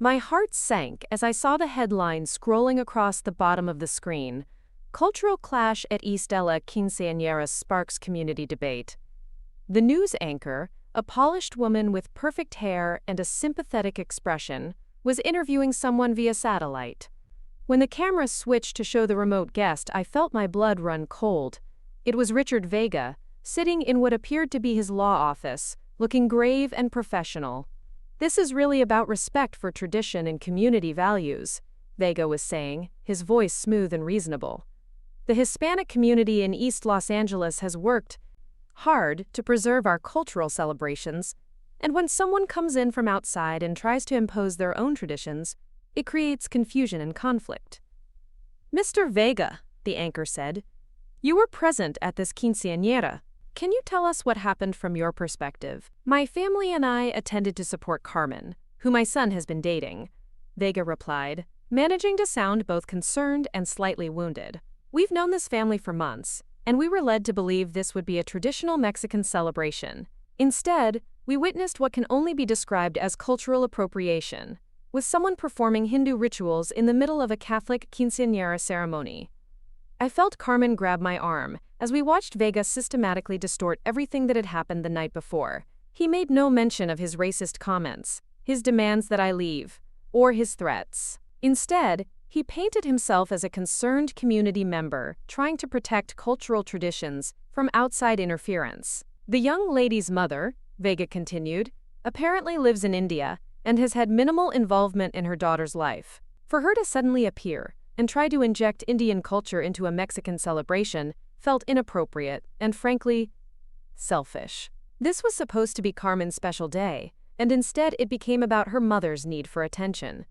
My heart sank as I saw the headline scrolling across the bottom of the screen: "Cultural Clash at East LA Quinceañera Sparks Community Debate." The news anchor, a polished woman with perfect hair and a sympathetic expression, was interviewing someone via satellite. When the camera switched to show the remote guest, I felt my blood run cold. It was Richard Vega, sitting in what appeared to be his law office, looking grave and professional. "This is really about respect for tradition and community values," Vega was saying, his voice smooth and reasonable. "The Hispanic community in East Los Angeles has worked hard to preserve our cultural celebrations, and when someone comes in from outside and tries to impose their own traditions, it creates confusion and conflict." "Mr. Vega," the anchor said, "you were present at this quinceañera. Can you tell us what happened from your perspective?" "My family and I attended to support Carmen, who my son has been dating," Vega replied, managing to sound both concerned and slightly wounded. "We've known this family for months, and we were led to believe this would be a traditional Mexican celebration. Instead, we witnessed what can only be described as cultural appropriation, with someone performing Hindu rituals in the middle of a Catholic quinceañera ceremony." I felt Carmen grab my arm as we watched Vega systematically distort everything that had happened the night before. He made no mention of his racist comments, his demands that I leave, or his threats. Instead, he He painted himself as a concerned community member, trying to protect cultural traditions from outside interference. The young lady's mother, Vega continued, apparently lives in India and has had minimal involvement in her daughter's life. For her to suddenly appear and try to inject Indian culture into a Mexican celebration felt inappropriate and, frankly, selfish. This was supposed to be Carmen's special day, and instead it became about her mother's need for attention.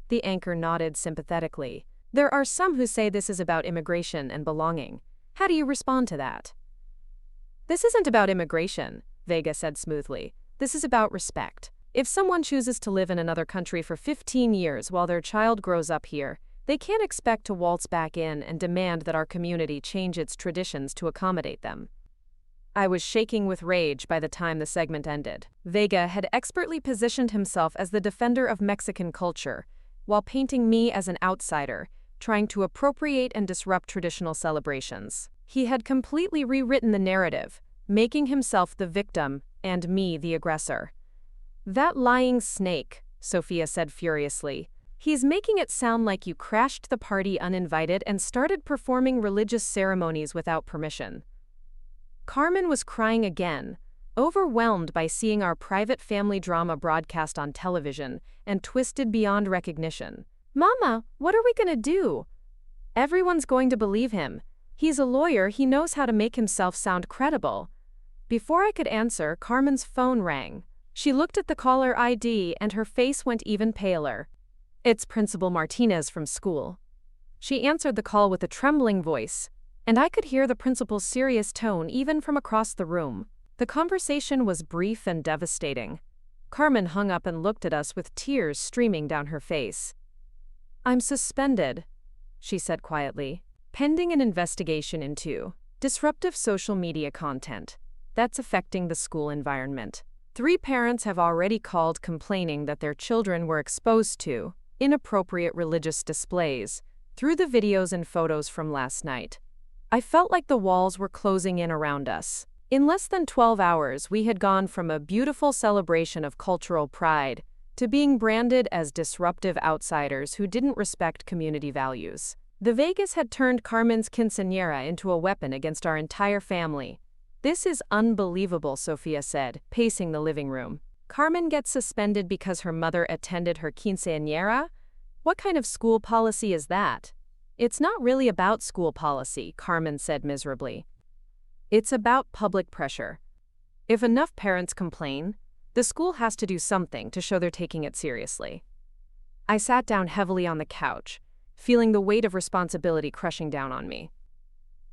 The anchor nodded sympathetically. There are some who say this is about immigration and belonging. How do you respond to that? This isn't about immigration, Vega said smoothly. This is about respect. If someone chooses to live in another country for 15 years while their child grows up here, they can't expect to waltz back in and demand that our community change its traditions to accommodate them. I was shaking with rage by the time the segment ended. Vega had expertly positioned himself as the defender of Mexican culture, while painting me as an outsider, trying to appropriate and disrupt traditional celebrations. He had completely rewritten the narrative, making himself the victim and me the aggressor. That lying snake, Sofia said furiously. He's making it sound like you crashed the party uninvited and started performing religious ceremonies without permission. Carmen was crying again, overwhelmed by seeing our private family drama broadcast on television and twisted beyond recognition. Mama, what are we gonna do? Everyone's going to believe him. He's a lawyer, he knows how to make himself sound credible. Before I could answer, Carmen's phone rang. She looked at the caller ID and her face went even paler. It's Principal Martinez from school. She answered the call with a trembling voice, and I could hear the principal's serious tone even from across the room. The conversation was brief and devastating. Carmen hung up and looked at us with tears streaming down her face. I'm suspended, she said quietly, pending an investigation into disruptive social media content that's affecting the school environment. 3 parents have already called complaining that their children were exposed to inappropriate religious displays through the videos and photos from last night. I felt like the walls were closing in around us. In less than 12 hours, we had gone from a beautiful celebration of cultural pride to being branded as disruptive outsiders who didn't respect community values. The Vegas had turned Carmen's quinceañera into a weapon against our entire family. This is unbelievable, Sofia said, pacing the living room. Carmen gets suspended because her mother attended her quinceañera? What kind of school policy is that? It's not really about school policy, Carmen said miserably. It's about public pressure. If enough parents complain, the school has to do something to show they're taking it seriously. I sat down heavily on the couch, feeling the weight of responsibility crushing down on me.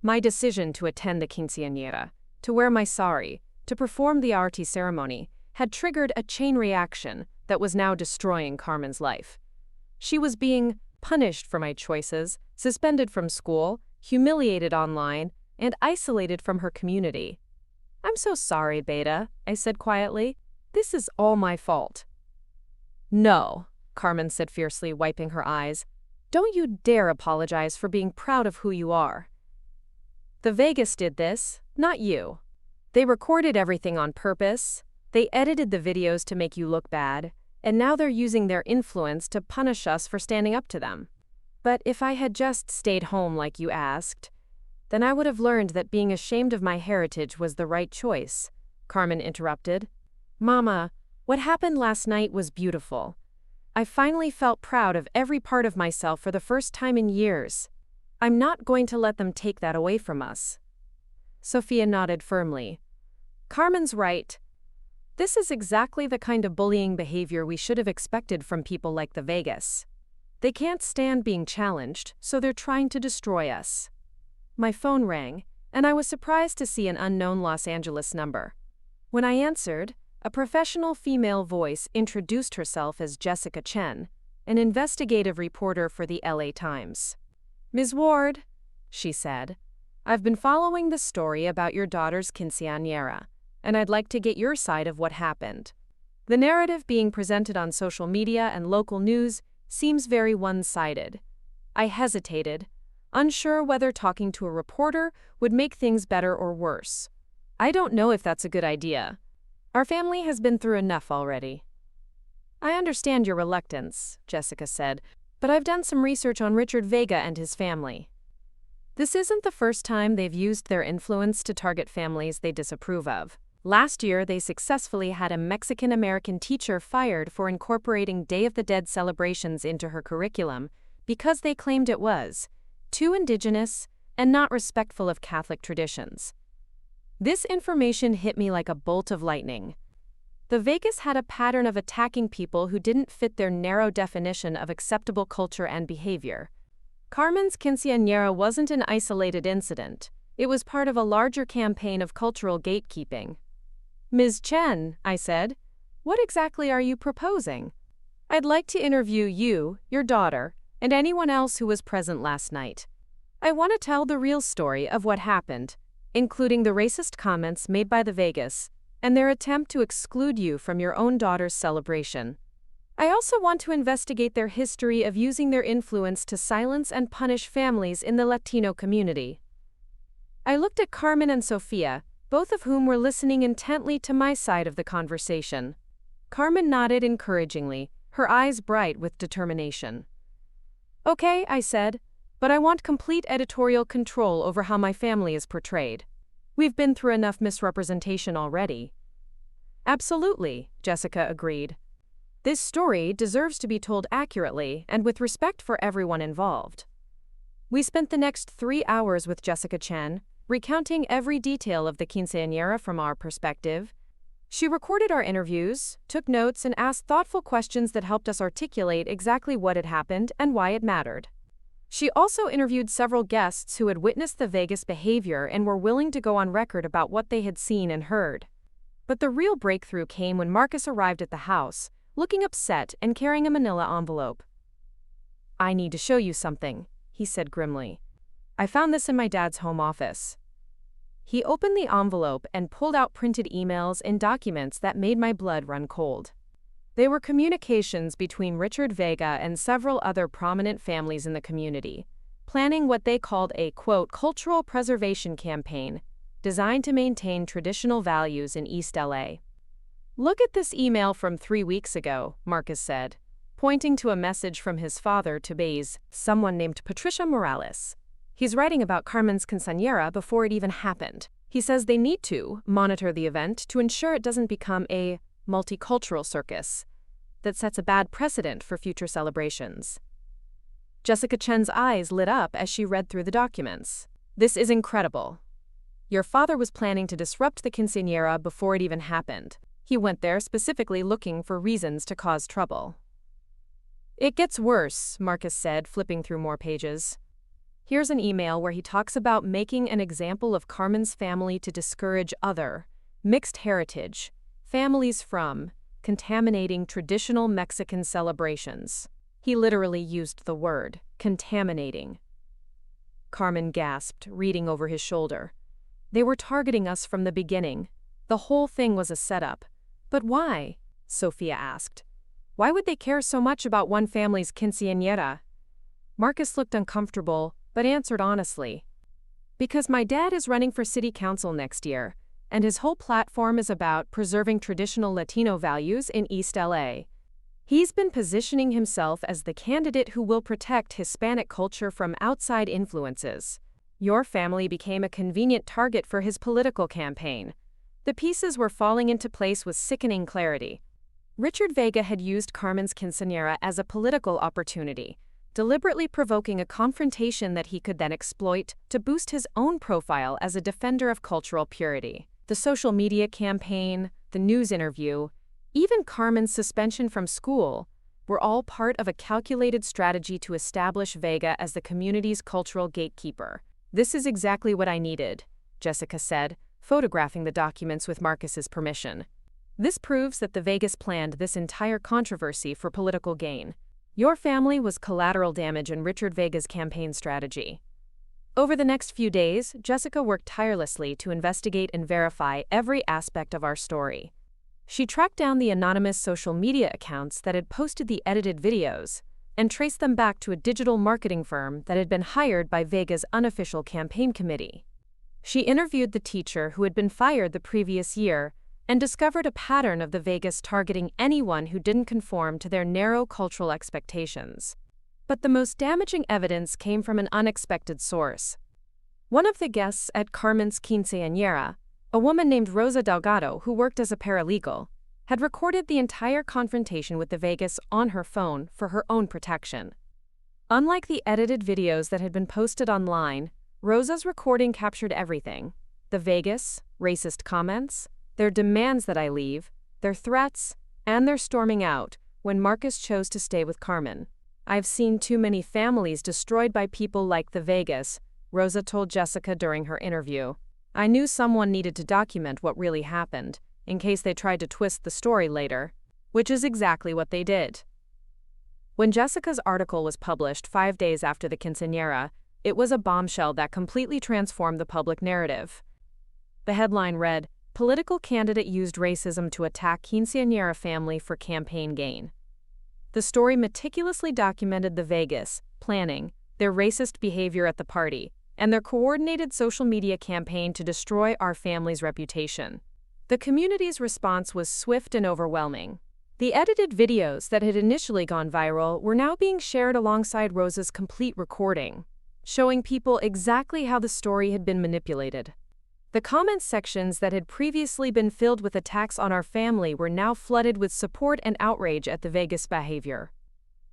My decision to attend the quinceañera, to wear my sari, to perform the arti ceremony, had triggered a chain reaction that was now destroying Carmen's life. She was being punished for my choices, suspended from school, humiliated online, and isolated from her community. I'm so sorry, Beta, I said quietly. This is all my fault. No, Carmen said fiercely, wiping her eyes. Don't you dare apologize for being proud of who you are. The Vegas did this, not you. They recorded everything on purpose. They edited the videos to make you look bad, and now they're using their influence to punish us for standing up to them. But if I had just stayed home like you asked, then I would have learned that being ashamed of my heritage was the right choice, Carmen interrupted. Mama, what happened last night was beautiful. I finally felt proud of every part of myself for the first time in years. I'm not going to let them take that away from us. Sofia nodded firmly. Carmen's right. This is exactly the kind of bullying behavior we should have expected from people like the Vegas. They can't stand being challenged, so they're trying to destroy us. My phone rang, and I was surprised to see an unknown Los Angeles number. When I answered, a professional female voice introduced herself as Jessica Chen, an investigative reporter for the LA Times. Ms. Ward, she said, I've been following the story about your daughter's quinceañera, and I'd like to get your side of what happened. The narrative being presented on social media and local news seems very one-sided. I hesitated, unsure whether talking to a reporter would make things better or worse. I don't know if that's a good idea. Our family has been through enough already. I understand your reluctance, Jessica said, but I've done some research on Richard Vega and his family. This isn't the first time they've used their influence to target families they disapprove of. Last year, they successfully had a Mexican-American teacher fired for incorporating Day of the Dead celebrations into her curriculum because they claimed it was too indigenous and not respectful of Catholic traditions. This information hit me like a bolt of lightning. The Vegas had a pattern of attacking people who didn't fit their narrow definition of acceptable culture and behavior. Carmen's quinceañera wasn't an isolated incident. It was part of a larger campaign of cultural gatekeeping. "Ms. Chen," I said, "what exactly are you proposing? I'd like to interview you, your daughter, and anyone else who was present last night. I want to tell the real story of what happened, including the racist comments made by the Vegas and their attempt to exclude you from your own daughter's celebration. I also want to investigate their history of using their influence to silence and punish families in the Latino community." I looked at Carmen and Sofia, both of whom were listening intently to my side of the conversation. Carmen nodded encouragingly, her eyes bright with determination. "Okay," I said, "but I want complete editorial control over how my family is portrayed. We've been through enough misrepresentation already." "Absolutely," Jessica agreed. "This story deserves to be told accurately and with respect for everyone involved." We spent the next 3 hours with Jessica Chen, recounting every detail of the quinceañera from our perspective. She recorded our interviews, took notes, and asked thoughtful questions that helped us articulate exactly what had happened and why it mattered. She also interviewed several guests who had witnessed the Vegas behavior and were willing to go on record about what they had seen and heard. But the real breakthrough came when Marcus arrived at the house, looking upset and carrying a manila envelope. "I need to show you something," he said grimly. "I found this in my dad's home office." He opened the envelope and pulled out printed emails and documents that made my blood run cold. They were communications between Richard Vega and several other prominent families in the community, planning what they called a, quote, cultural preservation campaign designed to maintain traditional values in East LA. "Look at this email from 3 weeks ago," Marcus said, pointing to a message from his father to Bay's someone named Patricia Morales. "He's writing about Carmen's quinceañera before it even happened. He says they need to monitor the event to ensure it doesn't become a multicultural circus that sets a bad precedent for future celebrations." Jessica Chen's eyes lit up as she read through the documents. "This is incredible. Your father was planning to disrupt the quinceañera before it even happened. He went there specifically looking for reasons to cause trouble." "It gets worse," Marcus said, flipping through more pages. Here's an email where he talks about making an example of Carmen's family to discourage other, mixed heritage, families from contaminating traditional Mexican celebrations. He literally used the word, contaminating. Carmen gasped, reading over his shoulder. "They were targeting us from the beginning. The whole thing was a setup." "But why?" Sofia asked. "Why would they care so much about one family's quinceañera?" Marcus looked uncomfortable, but answered honestly. "Because my dad is running for city council next year, and his whole platform is about preserving traditional Latino values in East LA. He's been positioning himself as the candidate who will protect Hispanic culture from outside influences. Your family became a convenient target for his political campaign." The pieces were falling into place with sickening clarity. Richard Vega had used Carmen's quinceañera as a political opportunity, deliberately provoking a confrontation that he could then exploit to boost his own profile as a defender of cultural purity. The social media campaign, the news interview, even Carmen's suspension from school were all part of a calculated strategy to establish Vega as the community's cultural gatekeeper. "This is exactly what I needed," Jessica said, photographing the documents with Marcus's permission. "This proves that the Vegas planned this entire controversy for political gain. Your family was collateral damage in Richard Vega's campaign strategy." Over the next few days, Jessica worked tirelessly to investigate and verify every aspect of our story. She tracked down the anonymous social media accounts that had posted the edited videos and traced them back to a digital marketing firm that had been hired by Vega's unofficial campaign committee. She interviewed the teacher who had been fired the previous year and discovered a pattern of the Vegas targeting anyone who didn't conform to their narrow cultural expectations. But the most damaging evidence came from an unexpected source. One of the guests at Carmen's Quinceañera, a woman named Rosa Delgado who worked as a paralegal, had recorded the entire confrontation with the Vegas on her phone for her own protection. Unlike the edited videos that had been posted online, Rosa's recording captured everything: the Vegas, racist comments, their demands that I leave, their threats, and their storming out when Marcus chose to stay with Carmen. "I've seen too many families destroyed by people like the Vegas," Rosa told Jessica during her interview. "I knew someone needed to document what really happened, in case they tried to twist the story later," which is exactly what they did. When Jessica's article was published 5 days after the quinceañera, it was a bombshell that completely transformed the public narrative. The headline read, "Political candidate used racism to attack quinceañera family for campaign gain." The story meticulously documented the Vegas planning, their racist behavior at the party, and their coordinated social media campaign to destroy our family's reputation. The community's response was swift and overwhelming. The edited videos that had initially gone viral were now being shared alongside Rosa's complete recording, showing people exactly how the story had been manipulated. The comment sections that had previously been filled with attacks on our family were now flooded with support and outrage at the Vegas behavior.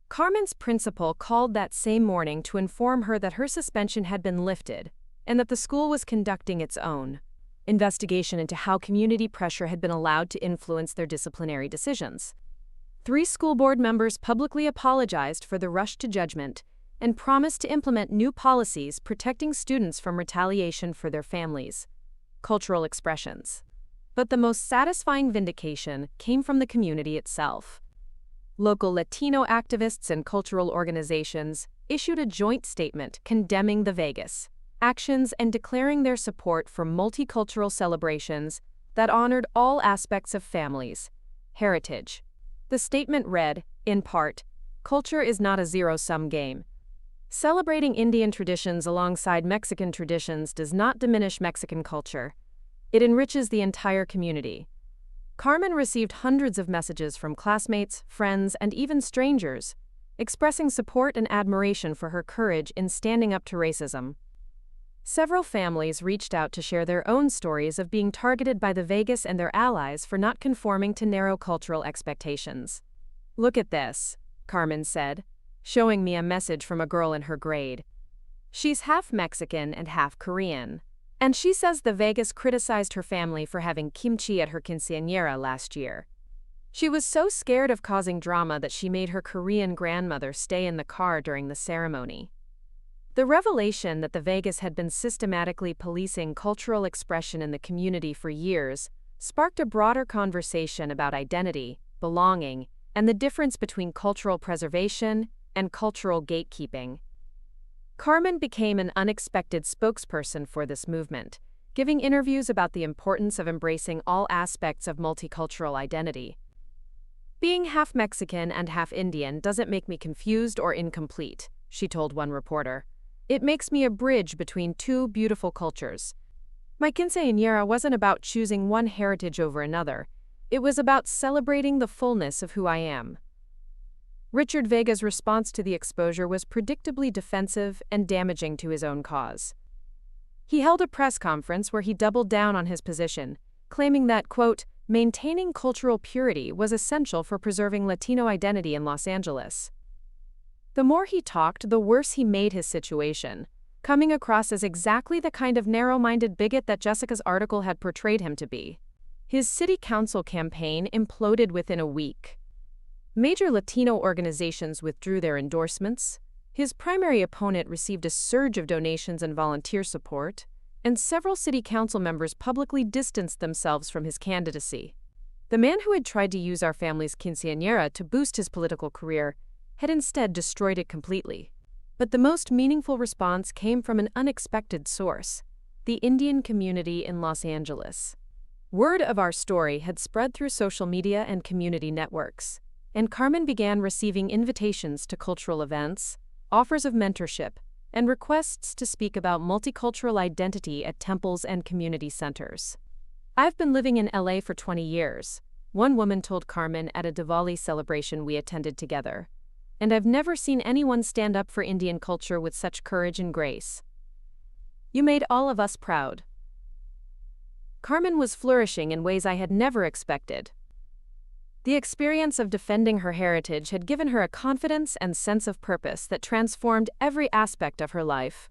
Carmen's principal called that same morning to inform her that her suspension had been lifted and that the school was conducting its own investigation into how community pressure had been allowed to influence their disciplinary decisions. 3 school board members publicly apologized for the rush to judgment and promised to implement new policies protecting students from retaliation for their families' cultural expressions. But the most satisfying vindication came from the community itself. Local Latino activists and cultural organizations issued a joint statement condemning the Vegas actions and declaring their support for multicultural celebrations that honored all aspects of families' heritage. The statement read, in part, "Culture is not a zero-sum game. Celebrating Indian traditions alongside Mexican traditions does not diminish Mexican culture. It enriches the entire community." Carmen received hundreds of messages from classmates, friends, and even strangers, expressing support and admiration for her courage in standing up to racism. Several families reached out to share their own stories of being targeted by the Vegas and their allies for not conforming to narrow cultural expectations. "Look at this," Carmen said, showing me a message from a girl in her grade. "She's half Mexican and half Korean, and she says the Vegas criticized her family for having kimchi at her quinceañera last year. She was so scared of causing drama that she made her Korean grandmother stay in the car during the ceremony." The revelation that the Vegas had been systematically policing cultural expression in the community for years sparked a broader conversation about identity, belonging, and the difference between cultural preservation and cultural gatekeeping. Carmen became an unexpected spokesperson for this movement, giving interviews about the importance of embracing all aspects of multicultural identity. "Being half Mexican and half Indian doesn't make me confused or incomplete," she told one reporter. "It makes me a bridge between 2 beautiful cultures. My quinceañera wasn't about choosing one heritage over another. It was about celebrating the fullness of who I am." Richard Vega's response to the exposure was predictably defensive and damaging to his own cause. He held a press conference where he doubled down on his position, claiming that, quote, "maintaining cultural purity was essential for preserving Latino identity in Los Angeles." The more he talked, the worse he made his situation, coming across as exactly the kind of narrow-minded bigot that Jessica's article had portrayed him to be. His city council campaign imploded within a week. Major Latino organizations withdrew their endorsements, his primary opponent received a surge of donations and volunteer support, and several city council members publicly distanced themselves from his candidacy. The man who had tried to use our family's quinceañera to boost his political career had instead destroyed it completely. But the most meaningful response came from an unexpected source: the Indian community in Los Angeles. Word of our story had spread through social media and community networks, and Carmen began receiving invitations to cultural events, offers of mentorship, and requests to speak about multicultural identity at temples and community centers. "I've been living in LA for 20 years, one woman told Carmen at a Diwali celebration we attended together. and I've never seen anyone stand up for Indian culture with such courage and grace. You made all of us proud." Carmen was flourishing in ways I had never expected. The experience of defending her heritage had given her a confidence and sense of purpose that transformed every aspect of her life.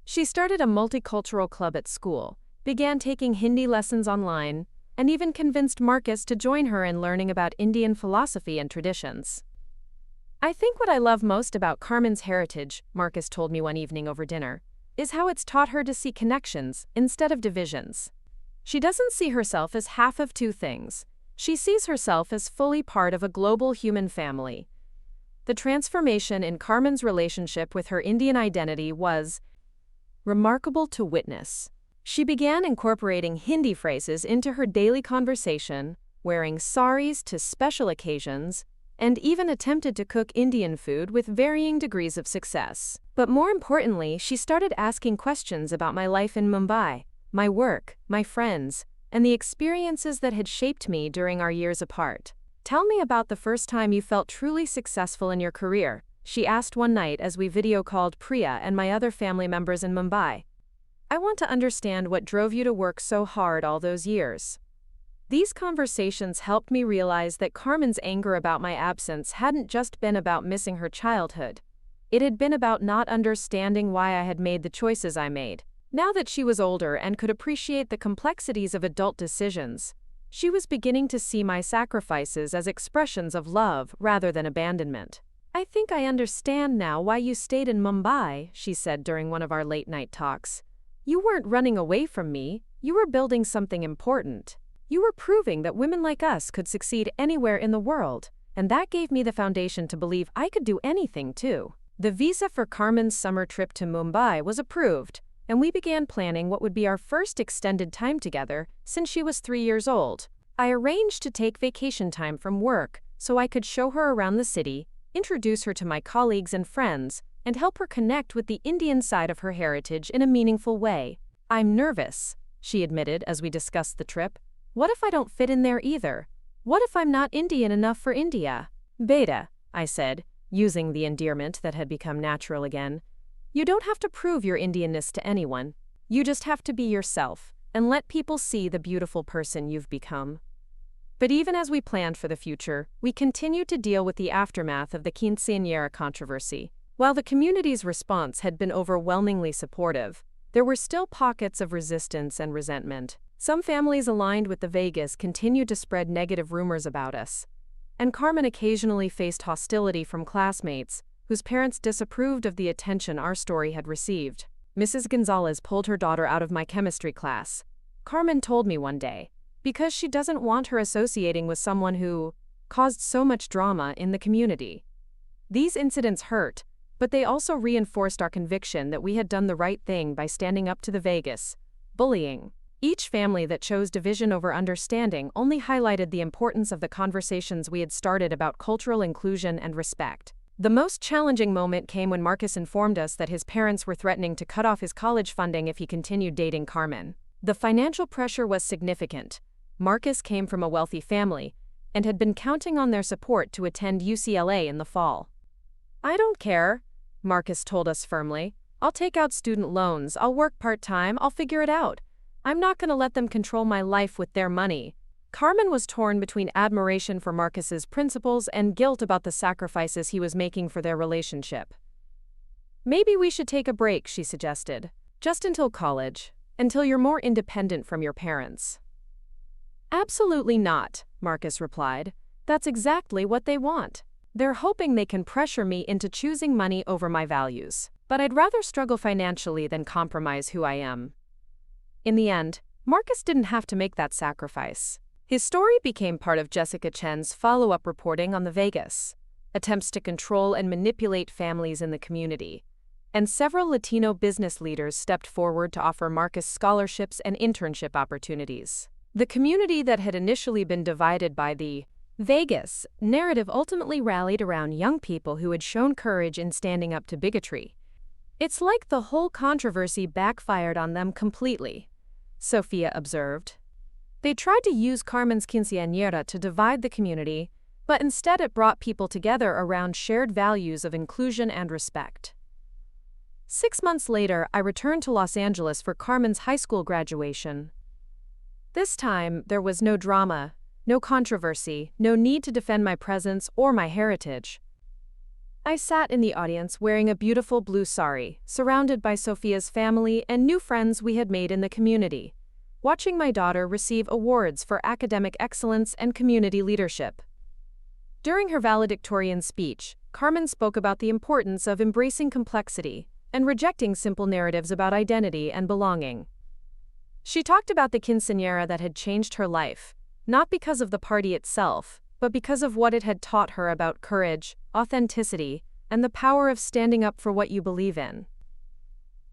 She started a multicultural club at school, began taking Hindi lessons online, and even convinced Marcus to join her in learning about Indian philosophy and traditions. "I think what I love most about Carmen's heritage," Marcus told me one evening over dinner, "is how it's taught her to see connections instead of divisions. She doesn't see herself as half of two things. She sees herself as fully part of a global human family." The transformation in Carmen's relationship with her Indian identity was remarkable to witness. She began incorporating Hindi phrases into her daily conversation, wearing saris to special occasions, and even attempted to cook Indian food with varying degrees of success. But more importantly, she started asking questions about my life in Mumbai, my work, my friends, and the experiences that had shaped me during our years apart. "Tell me about the first time you felt truly successful in your career," she asked one night as we video called Priya and my other family members in Mumbai. "I want to understand what drove you to work so hard all those years." These conversations helped me realize that Carmen's anger about my absence hadn't just been about missing her childhood. It had been about not understanding why I had made the choices I made. Now that she was older and could appreciate the complexities of adult decisions, she was beginning to see my sacrifices as expressions of love rather than abandonment. "I think I understand now why you stayed in Mumbai," she said during one of our late-night talks. "You weren't running away from me, you were building something important. You were proving that women like us could succeed anywhere in the world, and that gave me the foundation to believe I could do anything too." The visa for Carmen's summer trip to Mumbai was approved, and we began planning what would be our first extended time together since she was 3 years old. I arranged to take vacation time from work so I could show her around the city, introduce her to my colleagues and friends, and help her connect with the Indian side of her heritage in a meaningful way. "I'm nervous," she admitted as we discussed the trip. "What if I don't fit in there either? What if I'm not Indian enough for India?" "Beta," I said, using the endearment that had become natural again. "You don't have to prove your Indianness to anyone. You just have to be yourself and let people see the beautiful person you've become." But even as we planned for the future, we continued to deal with the aftermath of the Quinceañera controversy. While the community's response had been overwhelmingly supportive, there were still pockets of resistance and resentment. Some families aligned with the Vegas continued to spread negative rumors about us, and Carmen occasionally faced hostility from classmates whose parents disapproved of the attention our story had received. Mrs. Gonzalez pulled her daughter out of my chemistry class, Carmen told me one day, because she doesn't want her associating with someone who caused so much drama in the community. These incidents hurt, but they also reinforced our conviction that we had done the right thing by standing up to the Vegas bullying. Each family that chose division over understanding only highlighted the importance of the conversations we had started about cultural inclusion and respect. The most challenging moment came when Marcus informed us that his parents were threatening to cut off his college funding if he continued dating Carmen. The financial pressure was significant. Marcus came from a wealthy family and had been counting on their support to attend UCLA in the fall. "I don't care," Marcus told us firmly. "I'll take out student loans, I'll work part-time, I'll figure it out. I'm not going to let them control my life with their money." Carmen was torn between admiration for Marcus's principles and guilt about the sacrifices he was making for their relationship. "Maybe we should take a break," she suggested. "Just until college, until you're more independent from your parents." "Absolutely not," Marcus replied. "That's exactly what they want. They're hoping they can pressure me into choosing money over my values. But I'd rather struggle financially than compromise who I am." In the end, Marcus didn't have to make that sacrifice. His story became part of Jessica Chen's follow-up reporting on the Vegas attempts to control and manipulate families in the community, and several Latino business leaders stepped forward to offer Marcus scholarships and internship opportunities. The community that had initially been divided by the Vegas narrative ultimately rallied around young people who had shown courage in standing up to bigotry. "It's like the whole controversy backfired on them completely," Sofia observed. "They tried to use Carmen's quinceañera to divide the community, but instead it brought people together around shared values of inclusion and respect. 6 months later, I returned to Los Angeles for Carmen's high school graduation. This time, there was no drama, no controversy, no need to defend my presence or my heritage. I sat in the audience wearing a beautiful blue sari, surrounded by Sofia's family and new friends we had made in the community, watching my daughter receive awards for academic excellence and community leadership. During her valedictorian speech, Carmen spoke about the importance of embracing complexity and rejecting simple narratives about identity and belonging. She talked about the quinceañera that had changed her life, not because of the party itself, but because of what it had taught her about courage, authenticity, and the power of standing up for what you believe in.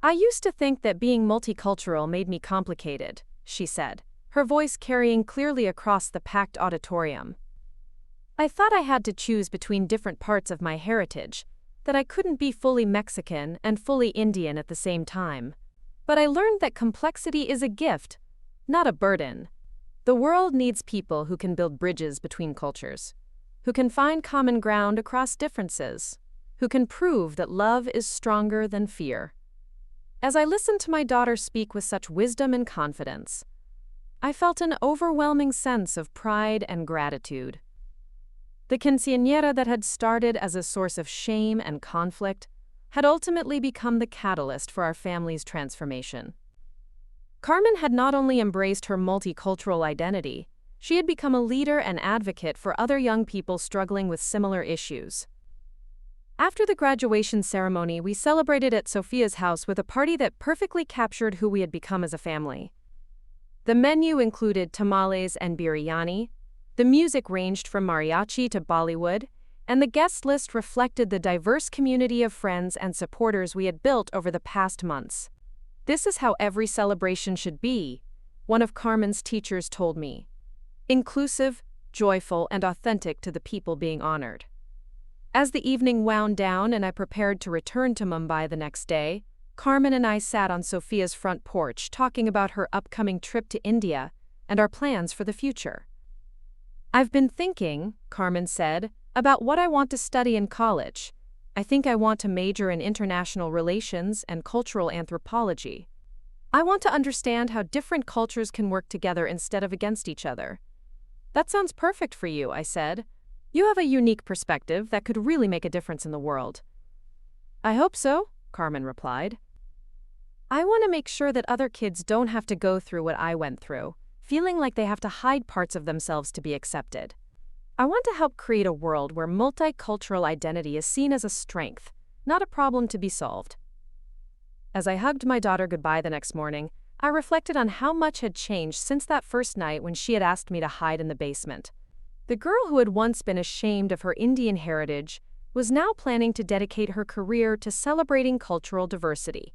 "I used to think that being multicultural made me complicated," she said, her voice carrying clearly across the packed auditorium. "I thought I had to choose between different parts of my heritage, that I couldn't be fully Mexican and fully Indian at the same time. But I learned that complexity is a gift, not a burden. The world needs people who can build bridges between cultures, who can find common ground across differences, who can prove that love is stronger than fear." As I listened to my daughter speak with such wisdom and confidence, I felt an overwhelming sense of pride and gratitude. The quinceañera that had started as a source of shame and conflict had ultimately become the catalyst for our family's transformation. Carmen had not only embraced her multicultural identity, she had become a leader and advocate for other young people struggling with similar issues. After the graduation ceremony, we celebrated at Sofia's house with a party that perfectly captured who we had become as a family. The menu included tamales and biryani, the music ranged from mariachi to Bollywood, and the guest list reflected the diverse community of friends and supporters we had built over the past months. "This is how every celebration should be," one of Carmen's teachers told me. "Inclusive, joyful, and authentic to the people being honored." As the evening wound down and I prepared to return to Mumbai the next day, Carmen and I sat on Sofia's front porch talking about her upcoming trip to India and our plans for the future. "I've been thinking," Carmen said, "about what I want to study in college. I think I want to major in international relations and cultural anthropology. I want to understand how different cultures can work together instead of against each other." "That sounds perfect for you," I said. "You have a unique perspective that could really make a difference in the world." "I hope so," Carmen replied. "I want to make sure that other kids don't have to go through what I went through, feeling like they have to hide parts of themselves to be accepted. I want to help create a world where multicultural identity is seen as a strength, not a problem to be solved." As I hugged my daughter goodbye the next morning, I reflected on how much had changed since that first night when she had asked me to hide in the basement. The girl who had once been ashamed of her Indian heritage was now planning to dedicate her career to celebrating cultural diversity.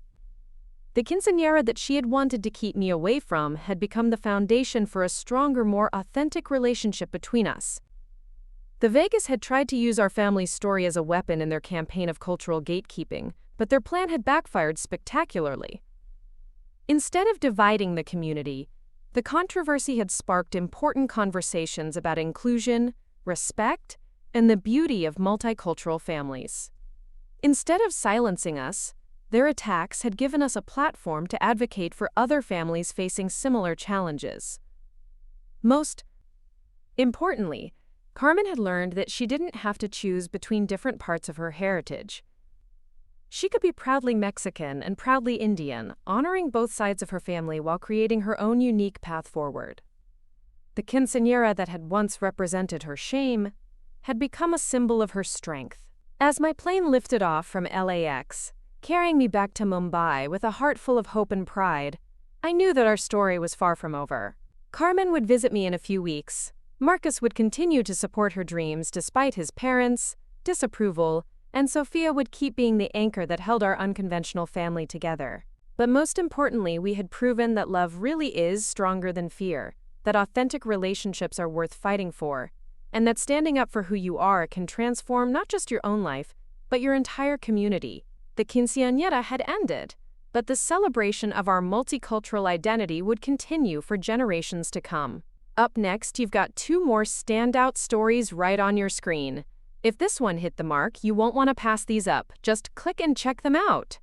The quinceañera that she had wanted to keep me away from had become the foundation for a stronger, more authentic relationship between us. The Vegas had tried to use our family's story as a weapon in their campaign of cultural gatekeeping, but their plan had backfired spectacularly. Instead of dividing the community, the controversy had sparked important conversations about inclusion, respect, and the beauty of multicultural families. Instead of silencing us, their attacks had given us a platform to advocate for other families facing similar challenges. Most importantly, Carmen had learned that she didn't have to choose between different parts of her heritage. She could be proudly Mexican and proudly Indian, honoring both sides of her family while creating her own unique path forward. The quinceañera that had once represented her shame had become a symbol of her strength. As my plane lifted off from LAX, carrying me back to Mumbai with a heart full of hope and pride, I knew that our story was far from over. Carmen would visit me in a few weeks. Marcus would continue to support her dreams despite his parents' disapproval, and Sofia would keep being the anchor that held our unconventional family together. But most importantly, we had proven that love really is stronger than fear, that authentic relationships are worth fighting for, and that standing up for who you are can transform not just your own life, but your entire community. The quinceañera had ended, but the celebration of our multicultural identity would continue for generations to come. Up next, you've got two more standout stories right on your screen. If this one hit the mark, you won't want to pass these up. Just click and check them out.